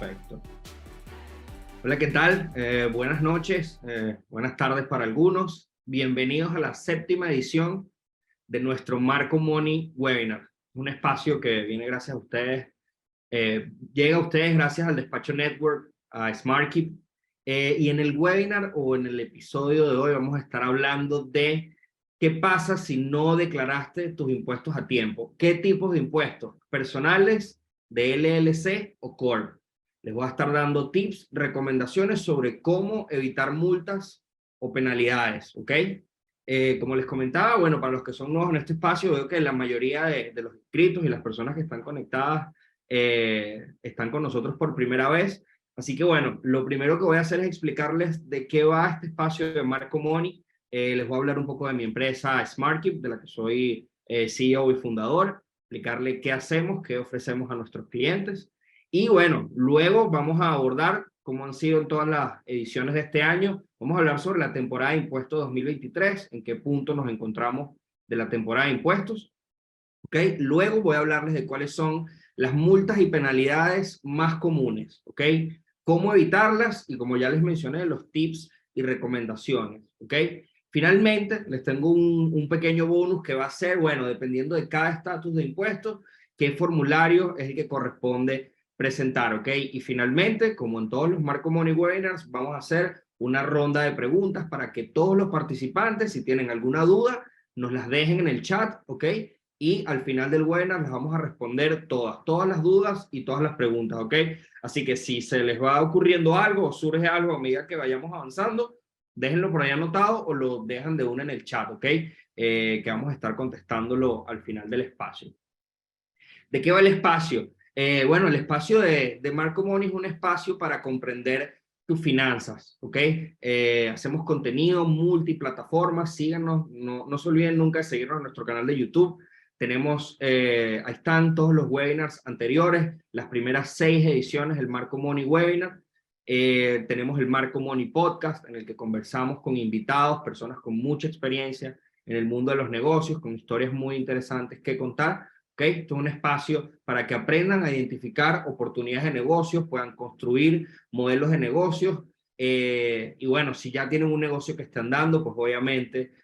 Perfecto. Hola, ¿qué tal? Buenas noches, buenas tardes para algunos. Bienvenidos a la séptima edición de nuestro Marco Money Webinar. Un espacio que viene gracias a ustedes, llega a ustedes gracias al Despacho Network, a SmartKeep. Y en el webinar o en el episodio de hoy vamos a estar hablando de qué pasa si no declaraste tus impuestos a tiempo. ¿Qué tipos de impuestos? ¿Personales, de LLC o Corp? Les voy a estar dando tips, recomendaciones sobre cómo evitar multas o penalidades, ¿ok? Como les comentaba, bueno, para los que son nuevos en este espacio, veo que la mayoría de los inscritos y las personas que están conectadas están con nosotros por primera vez. Así que bueno, lo primero que voy a hacer es explicarles de qué va este espacio de Marco Money. Les voy a hablar un poco de mi empresa SmartKeep, de la que soy CEO y fundador, explicarle qué hacemos, qué ofrecemos a nuestros clientes. Y bueno, luego vamos a abordar, como han sido en todas las ediciones de este año, vamos a hablar sobre la temporada de impuestos 2023, en qué punto nos encontramos de la temporada de impuestos. ¿Ok? Luego voy a hablarles de cuáles son las multas y penalidades más comunes, ¿ok? Cómo evitarlas y, como ya les mencioné, los tips y recomendaciones, ¿ok? Finalmente, les tengo un pequeño bonus que va a ser, bueno, dependiendo de cada estatus de impuestos, qué formulario es el que corresponde presentar, ¿ok? Y finalmente, como en todos los Marco Money Webinars, vamos a hacer una ronda de preguntas para que todos los participantes, si tienen alguna duda, nos las dejen en el chat, ¿ok? Y al final del webinar les vamos a responder todas las dudas y todas las preguntas, ¿ok? Así que si se les va ocurriendo algo o surge algo a medida que vayamos avanzando, déjenlo por ahí anotado o lo dejan de una en el chat, ¿ok? Que vamos a estar contestándolo al final del espacio. ¿De qué va el espacio? Bueno, el espacio de Marco Money es un espacio para comprender tus finanzas, ¿ok? Hacemos contenido multiplataformas, síganos, no se olviden nunca de seguirnos en nuestro canal de YouTube. Tenemos, ahí están todos los webinars anteriores, las primeras 6 ediciones del Marco Money Webinar. Tenemos el Marco Money Podcast, en el que conversamos con invitados, personas con mucha experiencia en el mundo de los negocios, con historias muy interesantes que contar. ¿Okay? Esto es un espacio para que aprendan a identificar oportunidades de negocios, puedan construir modelos de negocios. Y bueno, si ya tienen un negocio que están dando, pues obviamente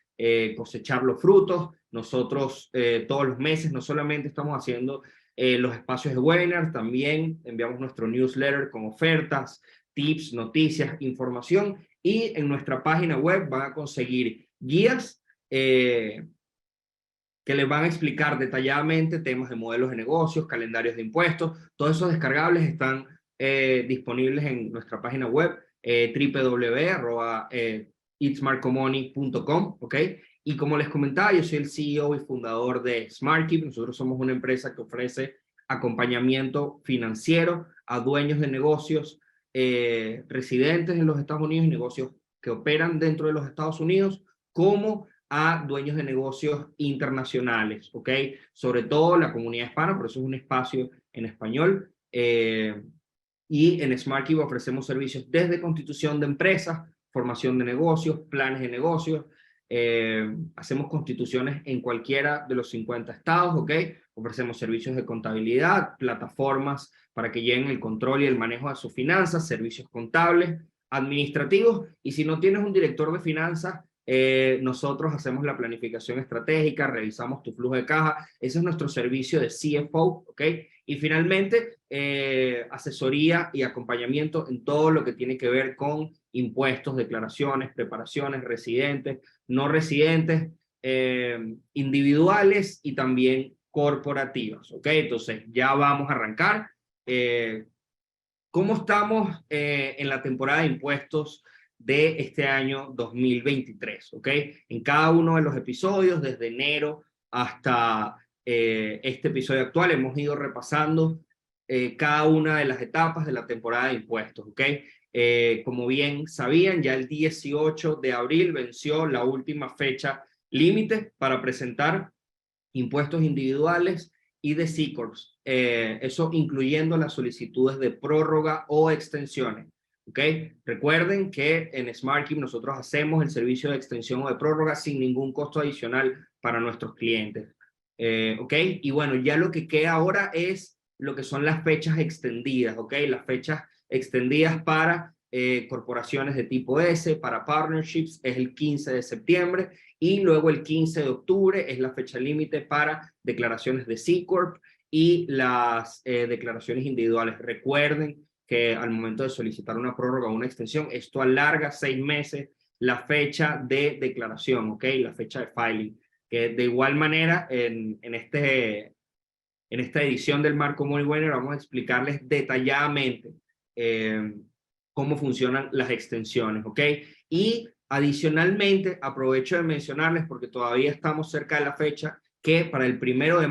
cosechar los frutos. Nosotros todos los meses no solamente estamos haciendo los espacios de webinar, también enviamos nuestro newsletter con ofertas, tips, noticias, información, y en nuestra página web van a conseguir guías que les van a explicar detalladamente temas de modelos de negocios, calendarios de impuestos. Todos esos descargables están disponibles en nuestra página web, www.itsmarcomoney.com, ¿ok? Y como les comentaba, yo soy el CEO y fundador de SmartKeep. Nosotros somos una empresa que ofrece acompañamiento financiero a dueños de negocios residentes en los Estados Unidos y negocios que operan dentro de los Estados Unidos, como a dueños de negocios internacionales, ¿ok? Sobre todo la comunidad hispana, por eso es un espacio en español. Y en SmartKeep ofrecemos servicios desde constitución de empresas, formación de negocios, planes de negocios. Hacemos constituciones en cualquiera de los 50 estados, ¿ok? Ofrecemos servicios de contabilidad, plataformas para que lleven el control y el manejo de sus finanzas, servicios contables, administrativos, y si no tienes un director de finanzas, nosotros hacemos la planificación estratégica, revisamos tu flujo de caja. Ese es nuestro servicio de CFO, ¿ok? Y finalmente, asesoría y acompañamiento en todo lo que tiene que ver con impuestos, declaraciones, preparaciones, residentes, no residentes, individuales y también corporativas, ¿ok? Entonces, ya vamos a arrancar. ¿Cómo estamos en la temporada de impuestos de este año 2023? ¿Ok? En cada uno de los episodios, desde enero hasta este episodio actual, hemos ido repasando cada una de las etapas de la temporada de impuestos. ¿Ok? Como bien sabían, ya el 18 de abril venció la última fecha límite para presentar impuestos individuales y de C-Corps, eso incluyendo las solicitudes de prórroga o extensiones. ¿Ok? Recuerden que en SmartKeep nosotros hacemos el servicio de extensión o de prórroga sin ningún costo adicional para nuestros clientes. ¿Ok? Y bueno, ya lo que queda ahora es lo que son las fechas extendidas, ¿ok? Las fechas extendidas para corporaciones de tipo S, para partnerships es el 15 de septiembre y luego el 15 de octubre es la fecha límite para declaraciones de C Corp y las declaraciones individuales. Recuerden que al momento de solicitar una prórroga o una extensión, esto alarga 6 meses la fecha de declaración, ¿ok? La fecha de filing. Que de igual manera, en esta edición del Marco Money Webinar vamos a explicarles detalladamente eh, cómo funcionan las extensiones, ¿ok? Y adicionalmente, aprovecho de mencionarles, porque todavía estamos cerca de la fecha, que para el 1 de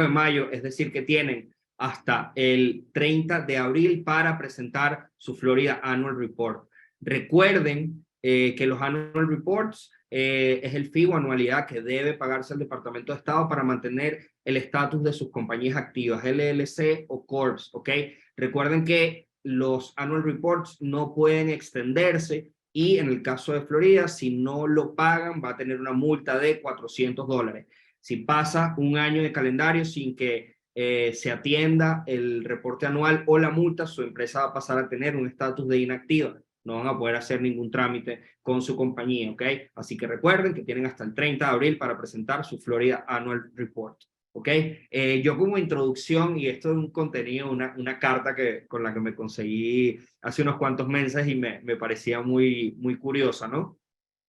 mayo, es decir, que tienen hasta el 30 de abril para presentar su Florida Annual Report. Recuerden que los Annual Reports es el fee o anualidad que debe pagarse el Departamento de Estado para mantener el estatus de sus compañías activas, LLC o Corps, ¿ok? Recuerden que los Annual Reports no pueden extenderse y en el caso de Florida, si no lo pagan, va a tener una multa de $400. Si pasa un año de calendario sin que se atienda el reporte anual o la multa, su empresa va a pasar a tener un estatus de inactiva. No van a poder hacer ningún trámite con su compañía, ¿ok? Así que recuerden que tienen hasta el 30 de abril para presentar su Florida Annual Report, ¿ok? Yo como introducción, y esto es un contenido, una carta con la que me conseguí hace unos cuantos meses y me parecía muy curiosa, ¿no?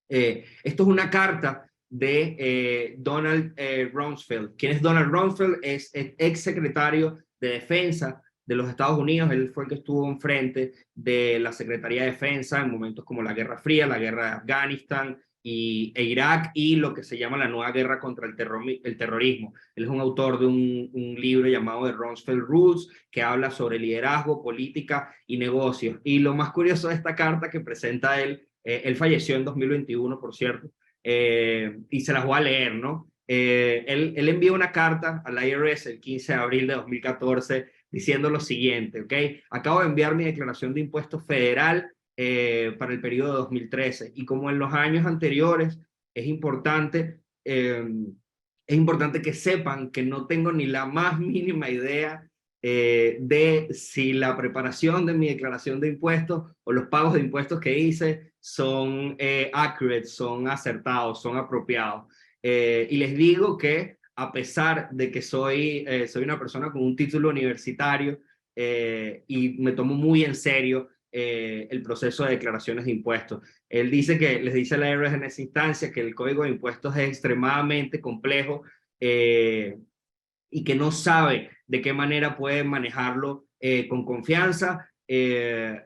Esto es una carta de Donald Rumsfeld. ¿Quién es Donald Rumsfeld? Es el ex secretario de Defensa de los Estados Unidos. Él fue el que estuvo enfrente de la Secretaría de Defensa en momentos como la Guerra Fría, la Guerra de Afganistán e Irak y lo que se llama la nueva guerra contra el terrorismo. Él es un autor de un libro llamado The Rumsfeld Rules que habla sobre liderazgo, política y negocios. Y lo más curioso de esta carta que presenta él falleció en 2021, por cierto, y se las voy a leer, ¿no? Él envió una carta al IRS el 15 de abril de 2014 diciendo lo siguiente, ¿ok? Acabo de enviar mi declaración de impuestos federal para el periodo de 2013 y como en los años anteriores eh, es importante que sepan que no tengo ni la más mínima idea de si la preparación de mi declaración de impuestos o los pagos de impuestos que hice son accurate, son acertados, son apropiados. Y les digo que a pesar de que soy una persona con un título universitario y me tomo muy en serio el proceso de declaraciones de impuestos. Él dice que, les dice a la IRS en esa instancia que el código de impuestos es extremadamente complejo y que no sabe de qué manera puede manejarlo con confianza,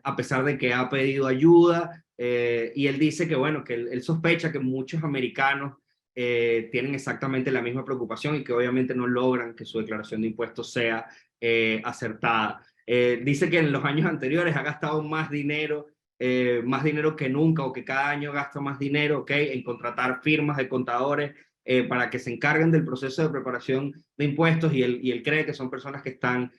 a pesar de que ha pedido ayuda. Y él dice que, bueno, que él sospecha que muchos americanos tienen exactamente la misma preocupación y que obviamente no logran que su declaración de impuestos sea acertada. Dice que en los años anteriores ha gastado más dinero que nunca o que cada año gasta más dinero, ¿ok? En contratar firmas de contadores para que se encarguen del proceso de preparación de impuestos y él cree que son personas que están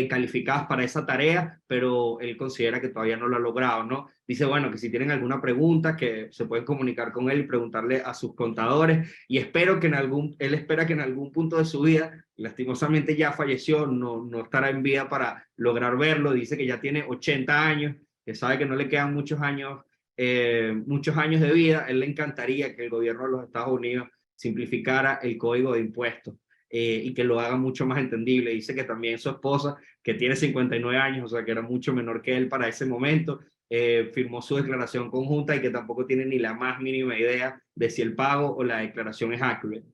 calificadas para esa tarea, pero él considera que todavía no lo ha logrado, ¿no? Dice, bueno, que si tienen alguna pregunta, que se pueden comunicar con él y preguntarle a sus contadores y espero que él espera que en algún punto de su vida, lastimosamente ya falleció, no estará en vida para lograr verlo, dice que ya tiene 80 años, que sabe que no le quedan muchos años de vida, él le encantaría que el gobierno de los Estados Unidos simplificara el código de impuestos y que lo haga mucho más entendible. Dice que también su esposa, que tiene 59 años, o sea que era mucho menor que él para ese momento, firmó su declaración conjunta y que tampoco tiene ni la más mínima idea de si el pago o la declaración es accurate.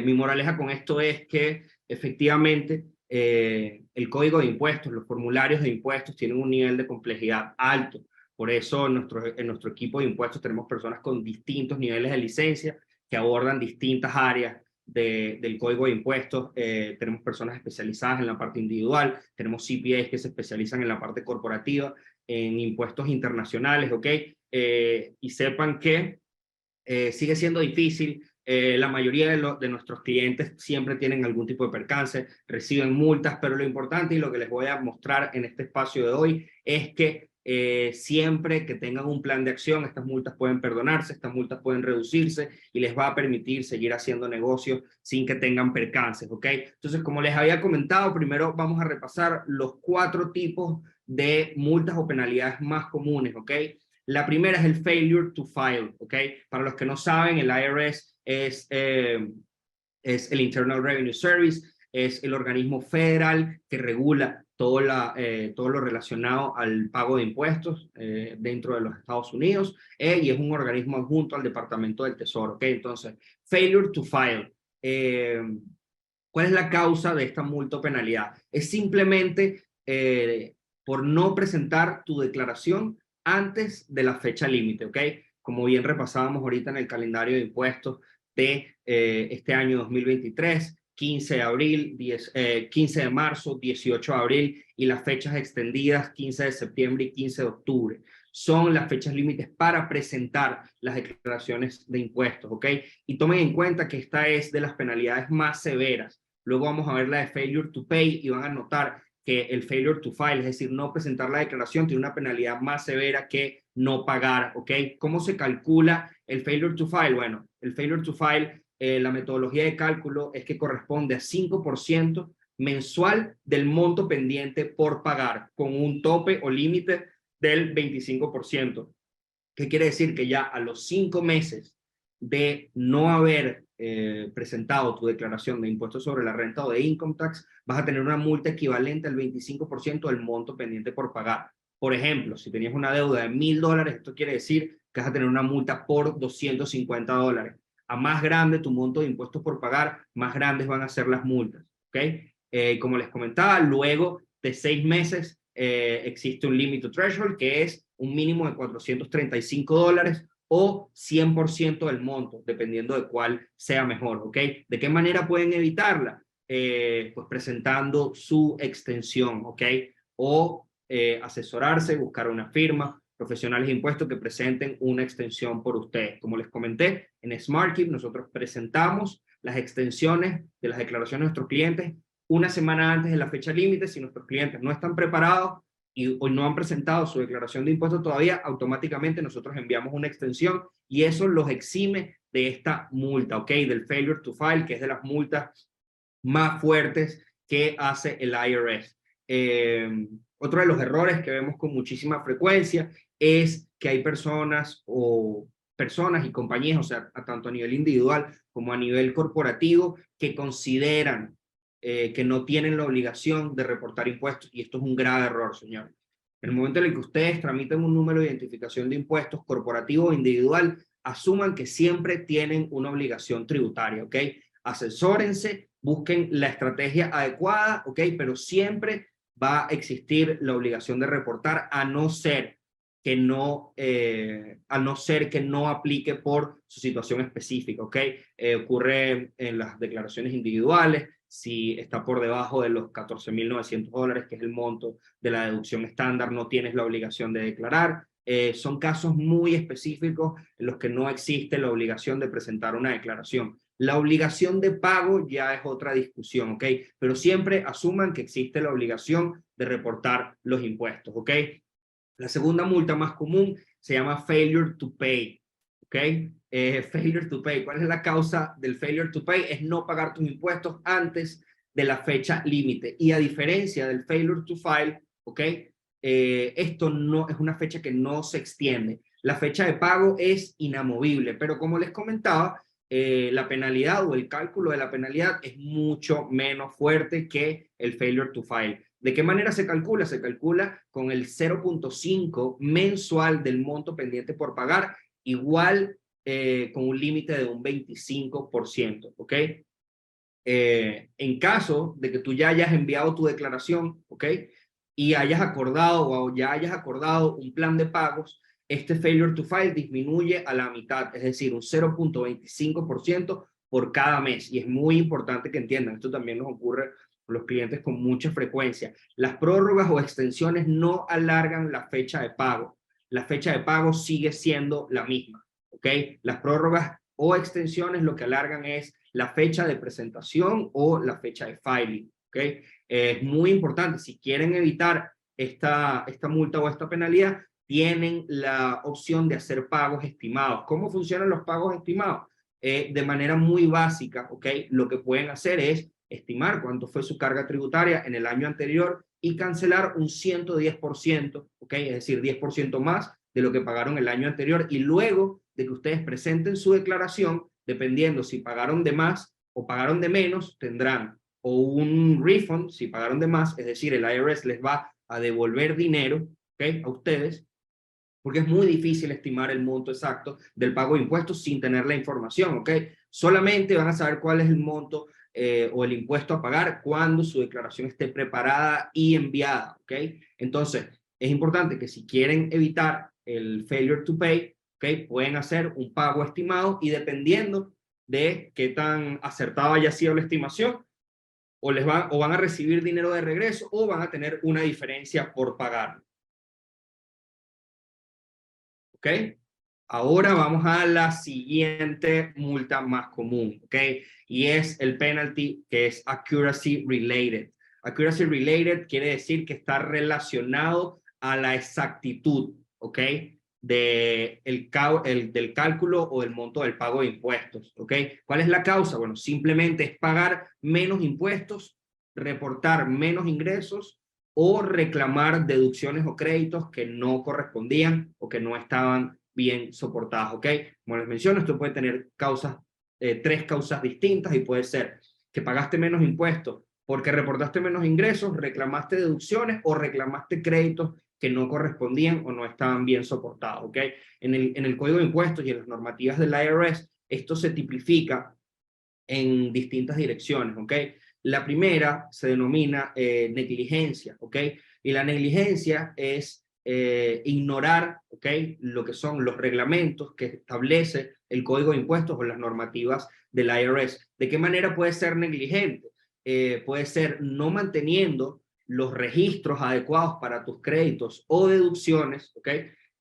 Mi moraleja con esto es que efectivamente el código de impuestos, los formularios de impuestos tienen un nivel de complejidad alto. Por eso en nuestro equipo de impuestos tenemos personas con distintos niveles de licencia que abordan distintas áreas del código de impuestos. Tenemos personas especializadas en la parte individual, tenemos CPAs que se especializan en la parte corporativa, en impuestos internacionales, ¿ok? Y sepan que sigue siendo difícil. La mayoría de nuestros clientes siempre tienen algún tipo de percance, reciben multas, pero lo importante y lo que les voy a mostrar en este espacio de hoy es que siempre que tengan un plan de acción, estas multas pueden perdonarse, estas multas pueden reducirse y les va a permitir seguir haciendo negocios sin que tengan percances, ¿ok? Entonces, como les había comentado, primero vamos a repasar los 4 tipos de multas o penalidades más comunes, ¿ok? La primera es el failure to file, ¿ok? Para los que no saben, el IRS es el Internal Revenue Service, es el organismo federal que regula todo lo relacionado al pago de impuestos dentro de los Estados Unidos, y es un organismo adjunto al Departamento del Tesoro, ¿ok? Entonces, failure to file. ¿Cuál es la causa de esta multa o penalidad? Es simplemente por no presentar tu declaración antes de la fecha límite, ¿ok? Como bien repasábamos ahorita en el calendario de impuestos de este año 2023, 15 de abril, 15 de marzo, 18 de abril y las fechas extendidas 15 de septiembre y 15 de octubre. Son las fechas límites para presentar las declaraciones de impuestos, ¿ok? Y tomen en cuenta que esta es de las penalidades más severas. Luego vamos a ver la de failure to pay y van a notar que el failure to file, es decir, no presentar la declaración, tiene una penalidad más severa que no pagar, ¿ok? ¿Cómo se calcula el failure to file? Bueno, el failure to file, la metodología de cálculo es que corresponde a 5% mensual del monto pendiente por pagar, con un tope o límite del 25%. ¿Qué quiere decir? Que ya a los 5 meses de no haber presentado tu declaración de impuestos sobre la renta o de income tax, vas a tener una multa equivalente al 25% del monto pendiente por pagar. Por ejemplo, si tenías una deuda de $1,000, esto quiere decir que vas a tener una multa por $250. A más grande tu monto de impuestos por pagar, más grandes van a ser las multas. ¿Ok? Como les comentaba, luego de 6 meses existe un limit to threshold, que es un mínimo de $435 o 100% del monto, dependiendo de cuál sea mejor, ¿ok? ¿De qué manera pueden evitarla? Pues presentando su extensión, ¿ok? O asesorarse, buscar una firma, profesionales de impuestos que presenten una extensión por ustedes. Como les comenté, en SmartKeep nosotros presentamos las extensiones de las declaraciones de nuestros clientes una semana antes de la fecha límite. Si nuestros clientes no están preparados y hoy no han presentado su declaración de impuestos todavía, automáticamente nosotros enviamos una extensión y eso los exime de esta multa, ¿ok? Del failure to file, que es de las multas más fuertes que hace el IRS. Otro de los errores que vemos con muchísima frecuencia es que hay personas y compañías, o sea, tanto a nivel individual como a nivel corporativo, que consideran que no tienen la obligación de reportar impuestos, y esto es un grave error, señor. En el momento en el que ustedes tramiten un número de identificación de impuestos corporativo o individual, asuman que siempre tienen una obligación tributaria, ¿ok? Asesórense, busquen la estrategia adecuada, ¿ok? Pero siempre va a existir la obligación de reportar, a no ser que no aplique por su situación específica, ¿ok? Ocurre en las declaraciones individuales, si está por debajo de los $14,900, que es el monto de la deducción estándar, no tienes la obligación de declarar. Son casos muy específicos en los que no existe la obligación de presentar una declaración. La obligación de pago ya es otra discusión, ¿ok? Pero siempre asuman que existe la obligación de reportar los impuestos, ¿ok? La segunda multa más común se llama failure to pay, ¿ok? Failure to pay. ¿Cuál es la causa del failure to pay? Es no pagar tus impuestos antes de la fecha límite. Y a diferencia del failure to file, ¿ok? Esto no es una fecha que no se extiende. La fecha de pago es inamovible, pero como les comentaba, la penalidad o el cálculo de la penalidad es mucho menos fuerte que el failure to file. ¿De qué manera se calcula? Se calcula con el 0.5 mensual del monto pendiente por pagar, igual con un límite de un 25%, ¿ok? En caso de que tú ya hayas enviado tu declaración, ¿ok? Y hayas acordado o ya hayas acordado un plan de pagos, este failure to file disminuye a la mitad, es decir, un 0.25% por cada mes. Y es muy importante que entiendan, esto también nos ocurre con los clientes con mucha frecuencia. Las prórrogas o extensiones no alargan la fecha de pago. La fecha de pago sigue siendo la misma, ¿ok? Las prórrogas o extensiones lo que alargan es la fecha de presentación o la fecha de filing, ¿ok? Es muy importante, si quieren evitar esta multa o esta penalidad, tienen la opción de hacer pagos estimados. ¿Cómo funcionan los pagos estimados? De manera muy básica, ¿ok? Lo que pueden hacer es estimar cuánto fue su carga tributaria en el año anterior y cancelar un 110%, ¿ok? Es decir, 10% más de lo que pagaron el año anterior, y luego de que ustedes presenten su declaración, dependiendo si pagaron de más o pagaron de menos, tendrán o un refund si pagaron de más, es decir, el IRS les va a devolver dinero, ¿ok? A ustedes, porque es muy difícil estimar el monto exacto del pago de impuestos sin tener la información, ¿ok? Solamente van a saber cuál es el monto o el impuesto a pagar cuando su declaración esté preparada y enviada, ¿ok? Entonces, es importante que si quieren evitar el failure to pay, ¿ok? Pueden hacer un pago estimado y dependiendo de qué tan acertada haya sido la estimación, o van a recibir dinero de regreso o van a tener una diferencia por pagar. ¿Ok? Ahora vamos a la siguiente multa más común, ¿ok? Y es el penalty, que es accuracy related. Accuracy related quiere decir que está relacionado a la exactitud, ¿ok? Del cálculo o del monto del pago de impuestos, ¿ok? ¿Cuál es la causa? Bueno, simplemente es pagar menos impuestos, reportar menos ingresos o reclamar deducciones o créditos que no correspondían o que no estaban bien soportadas, ¿ok? Como les menciono, esto puede tener causas, tres causas distintas, y puede ser que pagaste menos impuestos porque reportaste menos ingresos, reclamaste deducciones o reclamaste créditos que no correspondían o no estaban bien soportados, ¿ok? En el Código de Impuestos y en las normativas del IRS, esto se tipifica en distintas direcciones, ¿ok? La primera se denomina negligencia, ¿ok? Y la negligencia es ignorar, ¿ok? Lo que son los reglamentos que establece el Código de Impuestos o las normativas del IRS. ¿De qué manera puede ser negligente? Puede ser no manteniendo los registros adecuados para tus créditos o deducciones, ¿ok?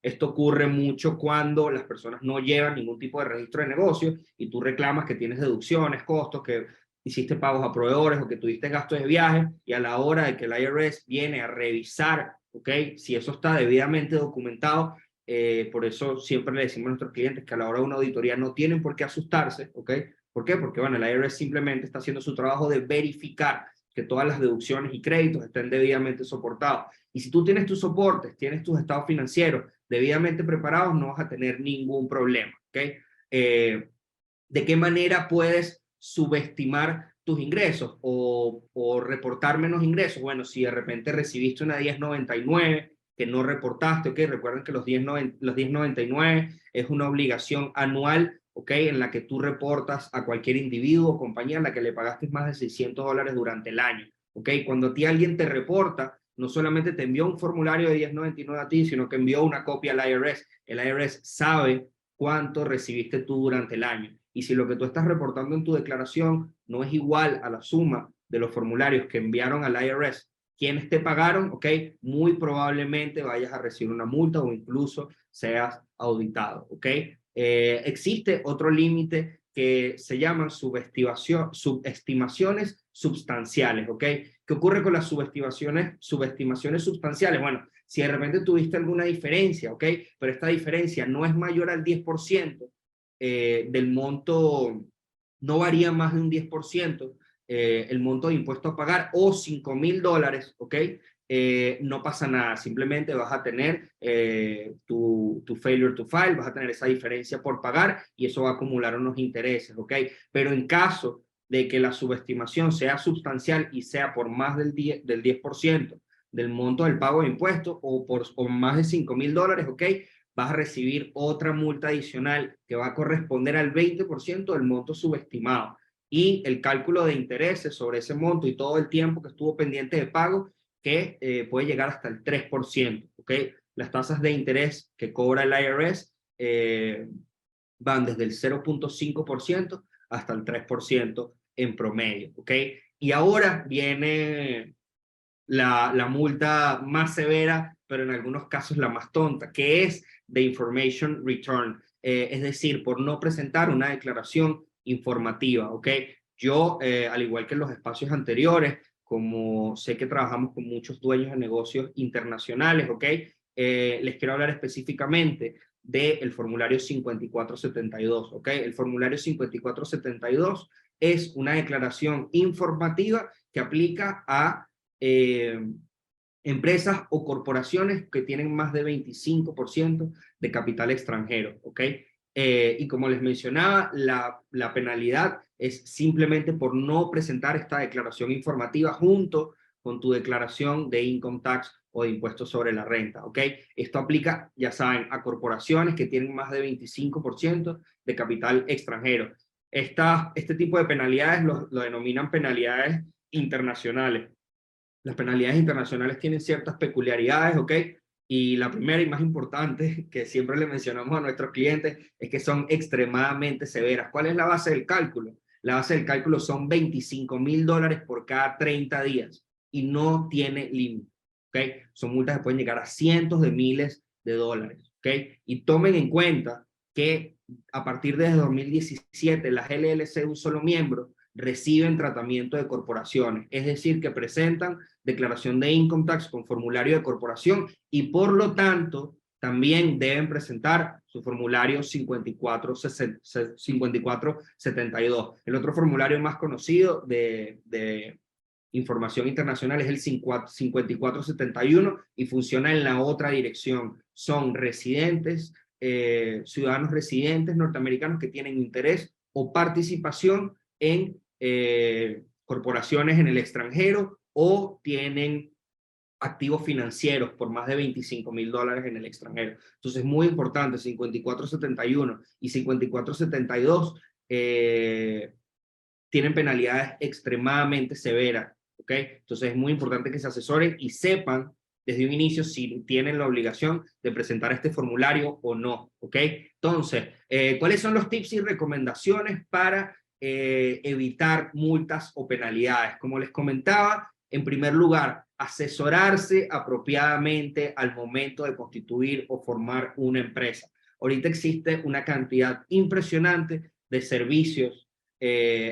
Esto ocurre mucho cuando las personas no llevan ningún tipo de registro de negocio y tú reclamas que tienes deducciones, costos, que hiciste pagos a proveedores o que tuviste gastos de viaje, y a la hora de que el IRS viene a revisar, ¿ok? Si eso está debidamente documentado, por eso siempre le decimos a nuestros clientes que a la hora de una auditoría no tienen por qué asustarse, ¿ok? ¿Por qué? Porque bueno, el IRS simplemente está haciendo su trabajo de verificar que todas las deducciones y créditos estén debidamente soportados. Y si tú tienes tus soportes, tienes tus estados financieros debidamente preparados, no vas a tener ningún problema, ¿ok? ¿De qué manera puedes subestimar tus ingresos o reportar menos ingresos? Bueno, si de repente recibiste una 1099 que no reportaste, ¿ok? Recuerden que los 1099 es una obligación anual, ¿ok? En la que tú reportas a cualquier individuo o compañía a la que le pagaste más de $600 durante el año, ¿ok? Cuando a ti alguien te reporta, no solamente te envió un formulario de 1099 a ti, sino que envió una copia al IRS. El IRS sabe cuánto recibiste tú durante el año. Y si lo que tú estás reportando en tu declaración no es igual a la suma de los formularios que enviaron al IRS, quienes te pagaron, ¿ok? Muy probablemente vayas a recibir una multa o incluso seas auditado, ¿ok? Existe otro límite que se llaman subestimaciones substanciales, ¿ok? ¿Qué ocurre con las subestimaciones substanciales? Bueno, si de repente tuviste alguna diferencia, ¿ok? Pero esta diferencia no es mayor al 10% del monto, no varía más de un 10%, el monto de impuesto a pagar, o $5,000, ¿ok? No pasa nada, simplemente vas a tener tu failure to file, vas a tener esa diferencia por pagar y eso va a acumular unos intereses, ¿ok? Pero en caso de que la subestimación sea sustancial y sea por más del 10% del monto del pago de impuestos o más de $5,000, ¿ok? Vas a recibir otra multa adicional que va a corresponder al 20% del monto subestimado. Y el cálculo de intereses sobre ese monto y todo el tiempo que estuvo pendiente de pago, que puede llegar hasta el 3%, ¿ok? Las tasas de interés que cobra el IRS van desde el 0,5% hasta el 3% en promedio, ¿ok? Y ahora viene la multa más severa, pero en algunos casos la más tonta, que es the information return, es decir, por no presentar una declaración informativa, ¿ok? Yo, al igual que en los espacios anteriores, como sé que trabajamos con muchos dueños de negocios internacionales, ¿ok? Les quiero hablar específicamente del formulario 5472, ¿ok? El formulario 5472 es una declaración informativa que aplica a empresas o corporaciones que tienen más de 25% de capital extranjero, ¿ok? Y como les mencionaba, la penalidad es simplemente por no presentar esta declaración informativa junto con tu declaración de income tax o de impuestos sobre la renta, ¿ok? Esto aplica, ya saben, a corporaciones que tienen más de 25% de capital extranjero. Este tipo de penalidades lo denominan penalidades internacionales. Las penalidades internacionales tienen ciertas peculiaridades, ¿ok? Y la primera y más importante que siempre le mencionamos a nuestros clientes es que son extremadamente severas. ¿Cuál es la base del cálculo? La base del cálculo son $25,000 por cada 30 días y no tiene límite, ¿ok? Son multas que pueden llegar a cientos de miles de dólares, ¿ok? Y tomen en cuenta que a partir de 2017 las LLC de un solo miembro reciben tratamiento de corporaciones, es decir, que presentan declaración de income tax con formulario de corporación y por lo tanto también deben presentar su formulario 5472. El otro formulario más conocido de información internacional es el 5471 y funciona en la otra dirección. Son residentes, ciudadanos residentes norteamericanos que tienen interés o participación en corporaciones en el extranjero o tienen activos financieros por más de $25,000 en el extranjero. Entonces es muy importante, 5471 y 5472 tienen penalidades extremadamente severas, ¿ok? Entonces es muy importante que se asesoren y sepan desde un inicio si tienen la obligación de presentar este formulario o no, ¿ok? Entonces, ¿cuáles son los tips y recomendaciones para evitar multas o penalidades? Como les comentaba, en primer lugar, asesorarse apropiadamente al momento de constituir o formar una empresa. Ahorita existe una cantidad impresionante de servicios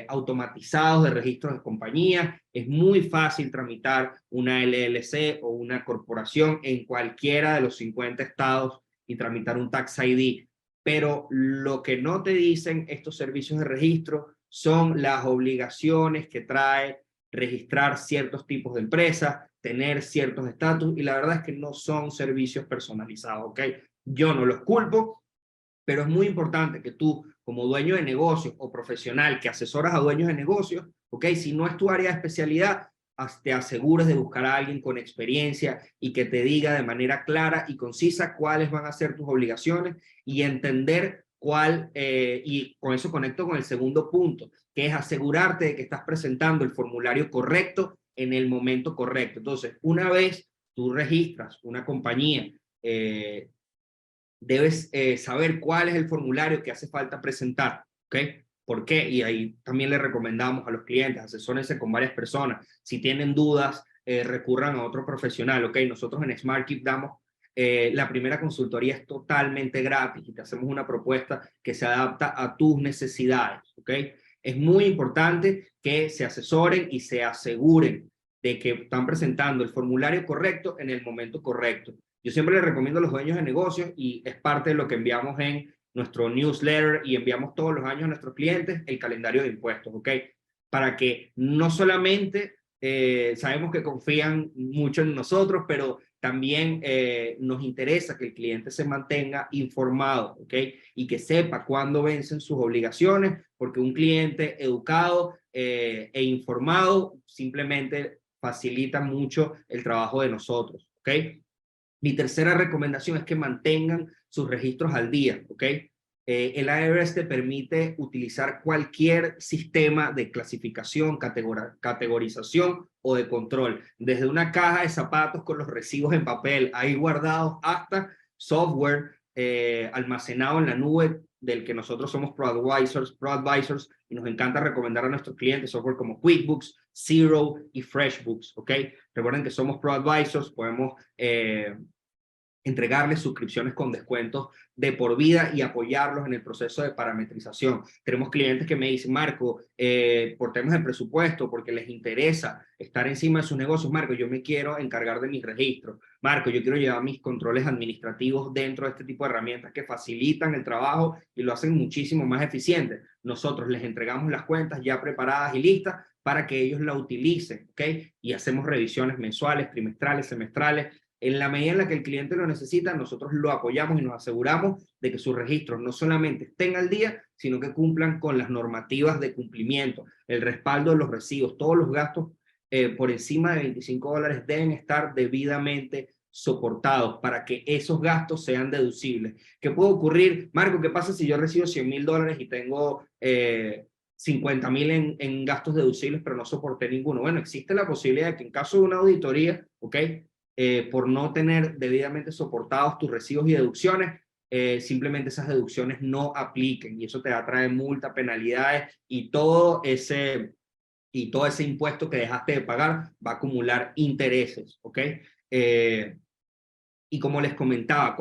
automatizados de registros de compañías. Es muy fácil tramitar una LLC o una corporación en cualquiera de los 50 estados y tramitar un Tax ID. Pero lo que no te dicen estos servicios de registro son las obligaciones que trae registrar ciertos tipos de empresas, tener ciertos estatus, y la verdad es que no son servicios personalizados, ¿ok? Yo no los culpo, pero es muy importante que tú, como dueño de negocios o profesional que asesoras a dueños de negocios, ¿ok? Si no es tu área de especialidad, te asegures de buscar a alguien con experiencia y que te diga de manera clara y concisa cuáles van a ser tus obligaciones y entender y con eso conecto con el segundo punto, que es asegurarte de que estás presentando el formulario correcto en el momento correcto. Entonces, una vez tú registras una compañía, debes saber cuál es el formulario que hace falta presentar, ¿ok? ¿Por qué? Y ahí también le recomendamos a los clientes, asesórense con varias personas. Si tienen dudas, recurran a otro profesional, ¿ok? Nosotros en SmartKeep damos la primera consultoría es totalmente gratis y te hacemos una propuesta que se adapta a tus necesidades, ¿ok? Es muy importante que se asesoren y se aseguren de que están presentando el formulario correcto en el momento correcto. Yo siempre les recomiendo a los dueños de negocios, y es parte de lo que enviamos en nuestro newsletter y enviamos todos los años a nuestros clientes, el calendario de impuestos, ¿ok? Para que no solamente sabemos que confían mucho en nosotros, pero también nos interesa que el cliente se mantenga informado, ¿ok? Y que sepa cuándo vencen sus obligaciones, porque un cliente educado e informado simplemente facilita mucho el trabajo de nosotros, ¿ok? Mi tercera recomendación es que mantengan sus registros al día, ¿ok? El IRS te permite utilizar cualquier sistema de clasificación, categorización o de control, desde una caja de zapatos con los recibos en papel ahí guardados hasta software almacenado en la nube del que nosotros somos ProAdvisors, y nos encanta recomendar a nuestros clientes software como QuickBooks, Xero y FreshBooks, ¿ok? Recuerden que somos ProAdvisors, podemos entregarles suscripciones con descuentos de por vida y apoyarlos en el proceso de parametrización. Tenemos clientes que me dicen, Marco, por temas de presupuesto, porque les interesa estar encima de sus negocios, Marco, yo me quiero encargar de mis registros. Marco, yo quiero llevar mis controles administrativos dentro de este tipo de herramientas que facilitan el trabajo y lo hacen muchísimo más eficiente. Nosotros les entregamos las cuentas ya preparadas y listas para que ellos la utilicen, ¿ok? Y hacemos revisiones mensuales, trimestrales, semestrales. En la medida en la que el cliente lo necesita, nosotros lo apoyamos y nos aseguramos de que sus registros no solamente estén al día, sino que cumplan con las normativas de cumplimiento, el respaldo de los recibos, todos los gastos por encima de $25 deben estar debidamente soportados para que esos gastos sean deducibles. ¿Qué puede ocurrir? Marco, ¿qué pasa si yo recibo $100,000 y tengo 50,000 en gastos deducibles, pero no soporté ninguno? Bueno, existe la posibilidad de que en caso de una auditoría, ¿ok? Por no tener debidamente soportados tus recibos y deducciones, simplemente esas deducciones no apliquen y eso te va a traer multa, penalidades y todo ese impuesto que dejaste de pagar va a acumular intereses, ¿ok? Y como les comentaba,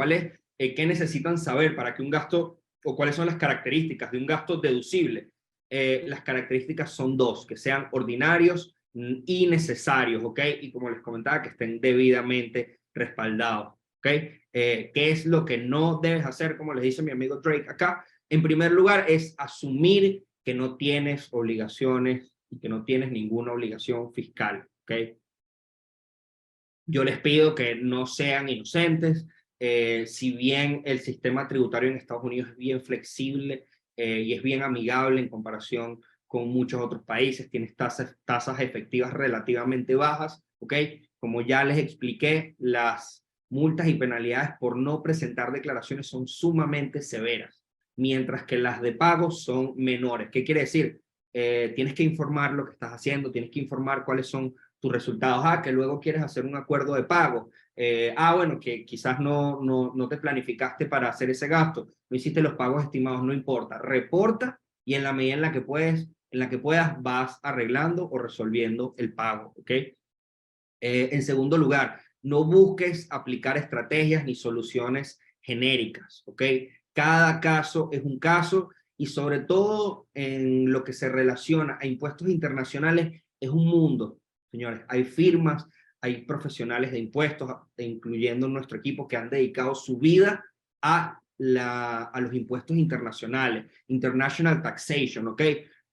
¿qué necesitan saber para que un gasto, o cuáles son las características de un gasto deducible? Las características son dos, que sean ordinarios y necesarios, ¿ok? Y como les comentaba, que estén debidamente respaldados, ¿ok? ¿Qué es lo que no debes hacer, como les dice mi amigo Drake acá? En primer lugar, es asumir que no tienes obligaciones y que no tienes ninguna obligación fiscal, ¿ok? Yo les pido que no sean inocentes. Si bien el sistema tributario en Estados Unidos es bien flexible y es bien amigable en comparación con muchos otros países, tienes tasas efectivas relativamente bajas, ¿ok? Como ya les expliqué, las multas y penalidades por no presentar declaraciones son sumamente severas, mientras que las de pago son menores. ¿Qué quiere decir? Tienes que informar lo que estás haciendo, tienes que informar cuáles son tus resultados, que luego quieres hacer un acuerdo de pago, bueno, que quizás no te planificaste para hacer ese gasto, no hiciste los pagos estimados, no importa, reporta y en la medida en la que puedas, vas arreglando o resolviendo el pago, ¿ok? En segundo lugar, no busques aplicar estrategias ni soluciones genéricas, ¿ok? Cada caso es un caso y sobre todo en lo que se relaciona a impuestos internacionales es un mundo, señores. Hay firmas, hay profesionales de impuestos, incluyendo nuestro equipo, que han dedicado su vida a los impuestos internacionales, international taxation, ¿ok?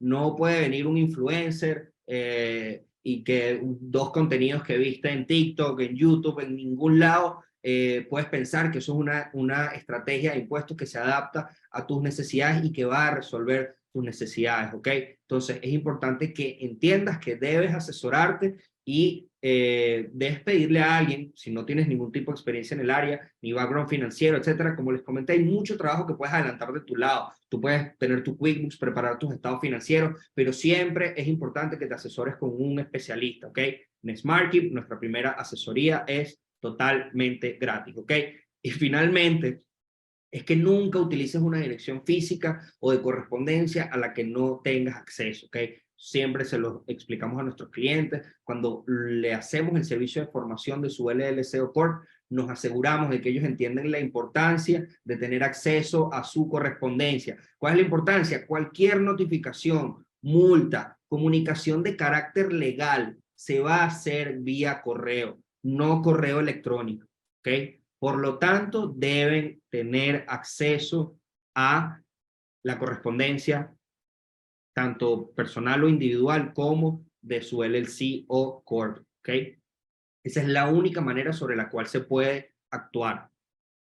No puede venir un influencer y que dos contenidos que viste en TikTok, en YouTube, en ningún lado, puedes pensar que eso es una estrategia de impuestos que se adapta a tus necesidades y que va a resolver tus necesidades, ¿ok? Entonces es importante que entiendas que debes asesorarte y debes pedirle a alguien, si no tienes ningún tipo de experiencia en el área, ni background financiero, etcétera. Como les comenté, hay mucho trabajo que puedes adelantar de tu lado. Tú puedes tener tu QuickBooks, preparar tus estados financieros, pero siempre es importante que te asesores con un especialista, ¿ok? En SmartKeep, nuestra primera asesoría es totalmente gratis, ¿ok? Y finalmente, es que nunca utilices una dirección física o de correspondencia a la que no tengas acceso, ¿ok? Siempre se lo explicamos a nuestros clientes. Cuando le hacemos el servicio de formación de su LLC o Corp, nos aseguramos de que ellos entienden la importancia de tener acceso a su correspondencia. ¿Cuál es la importancia? Cualquier notificación, multa, comunicación de carácter legal se va a hacer vía correo, no correo electrónico, ¿ok? Por lo tanto, deben tener acceso a la correspondencia, tanto personal o individual, como de su LLC o Corp, ¿ok? Esa es la única manera sobre la cual se puede actuar,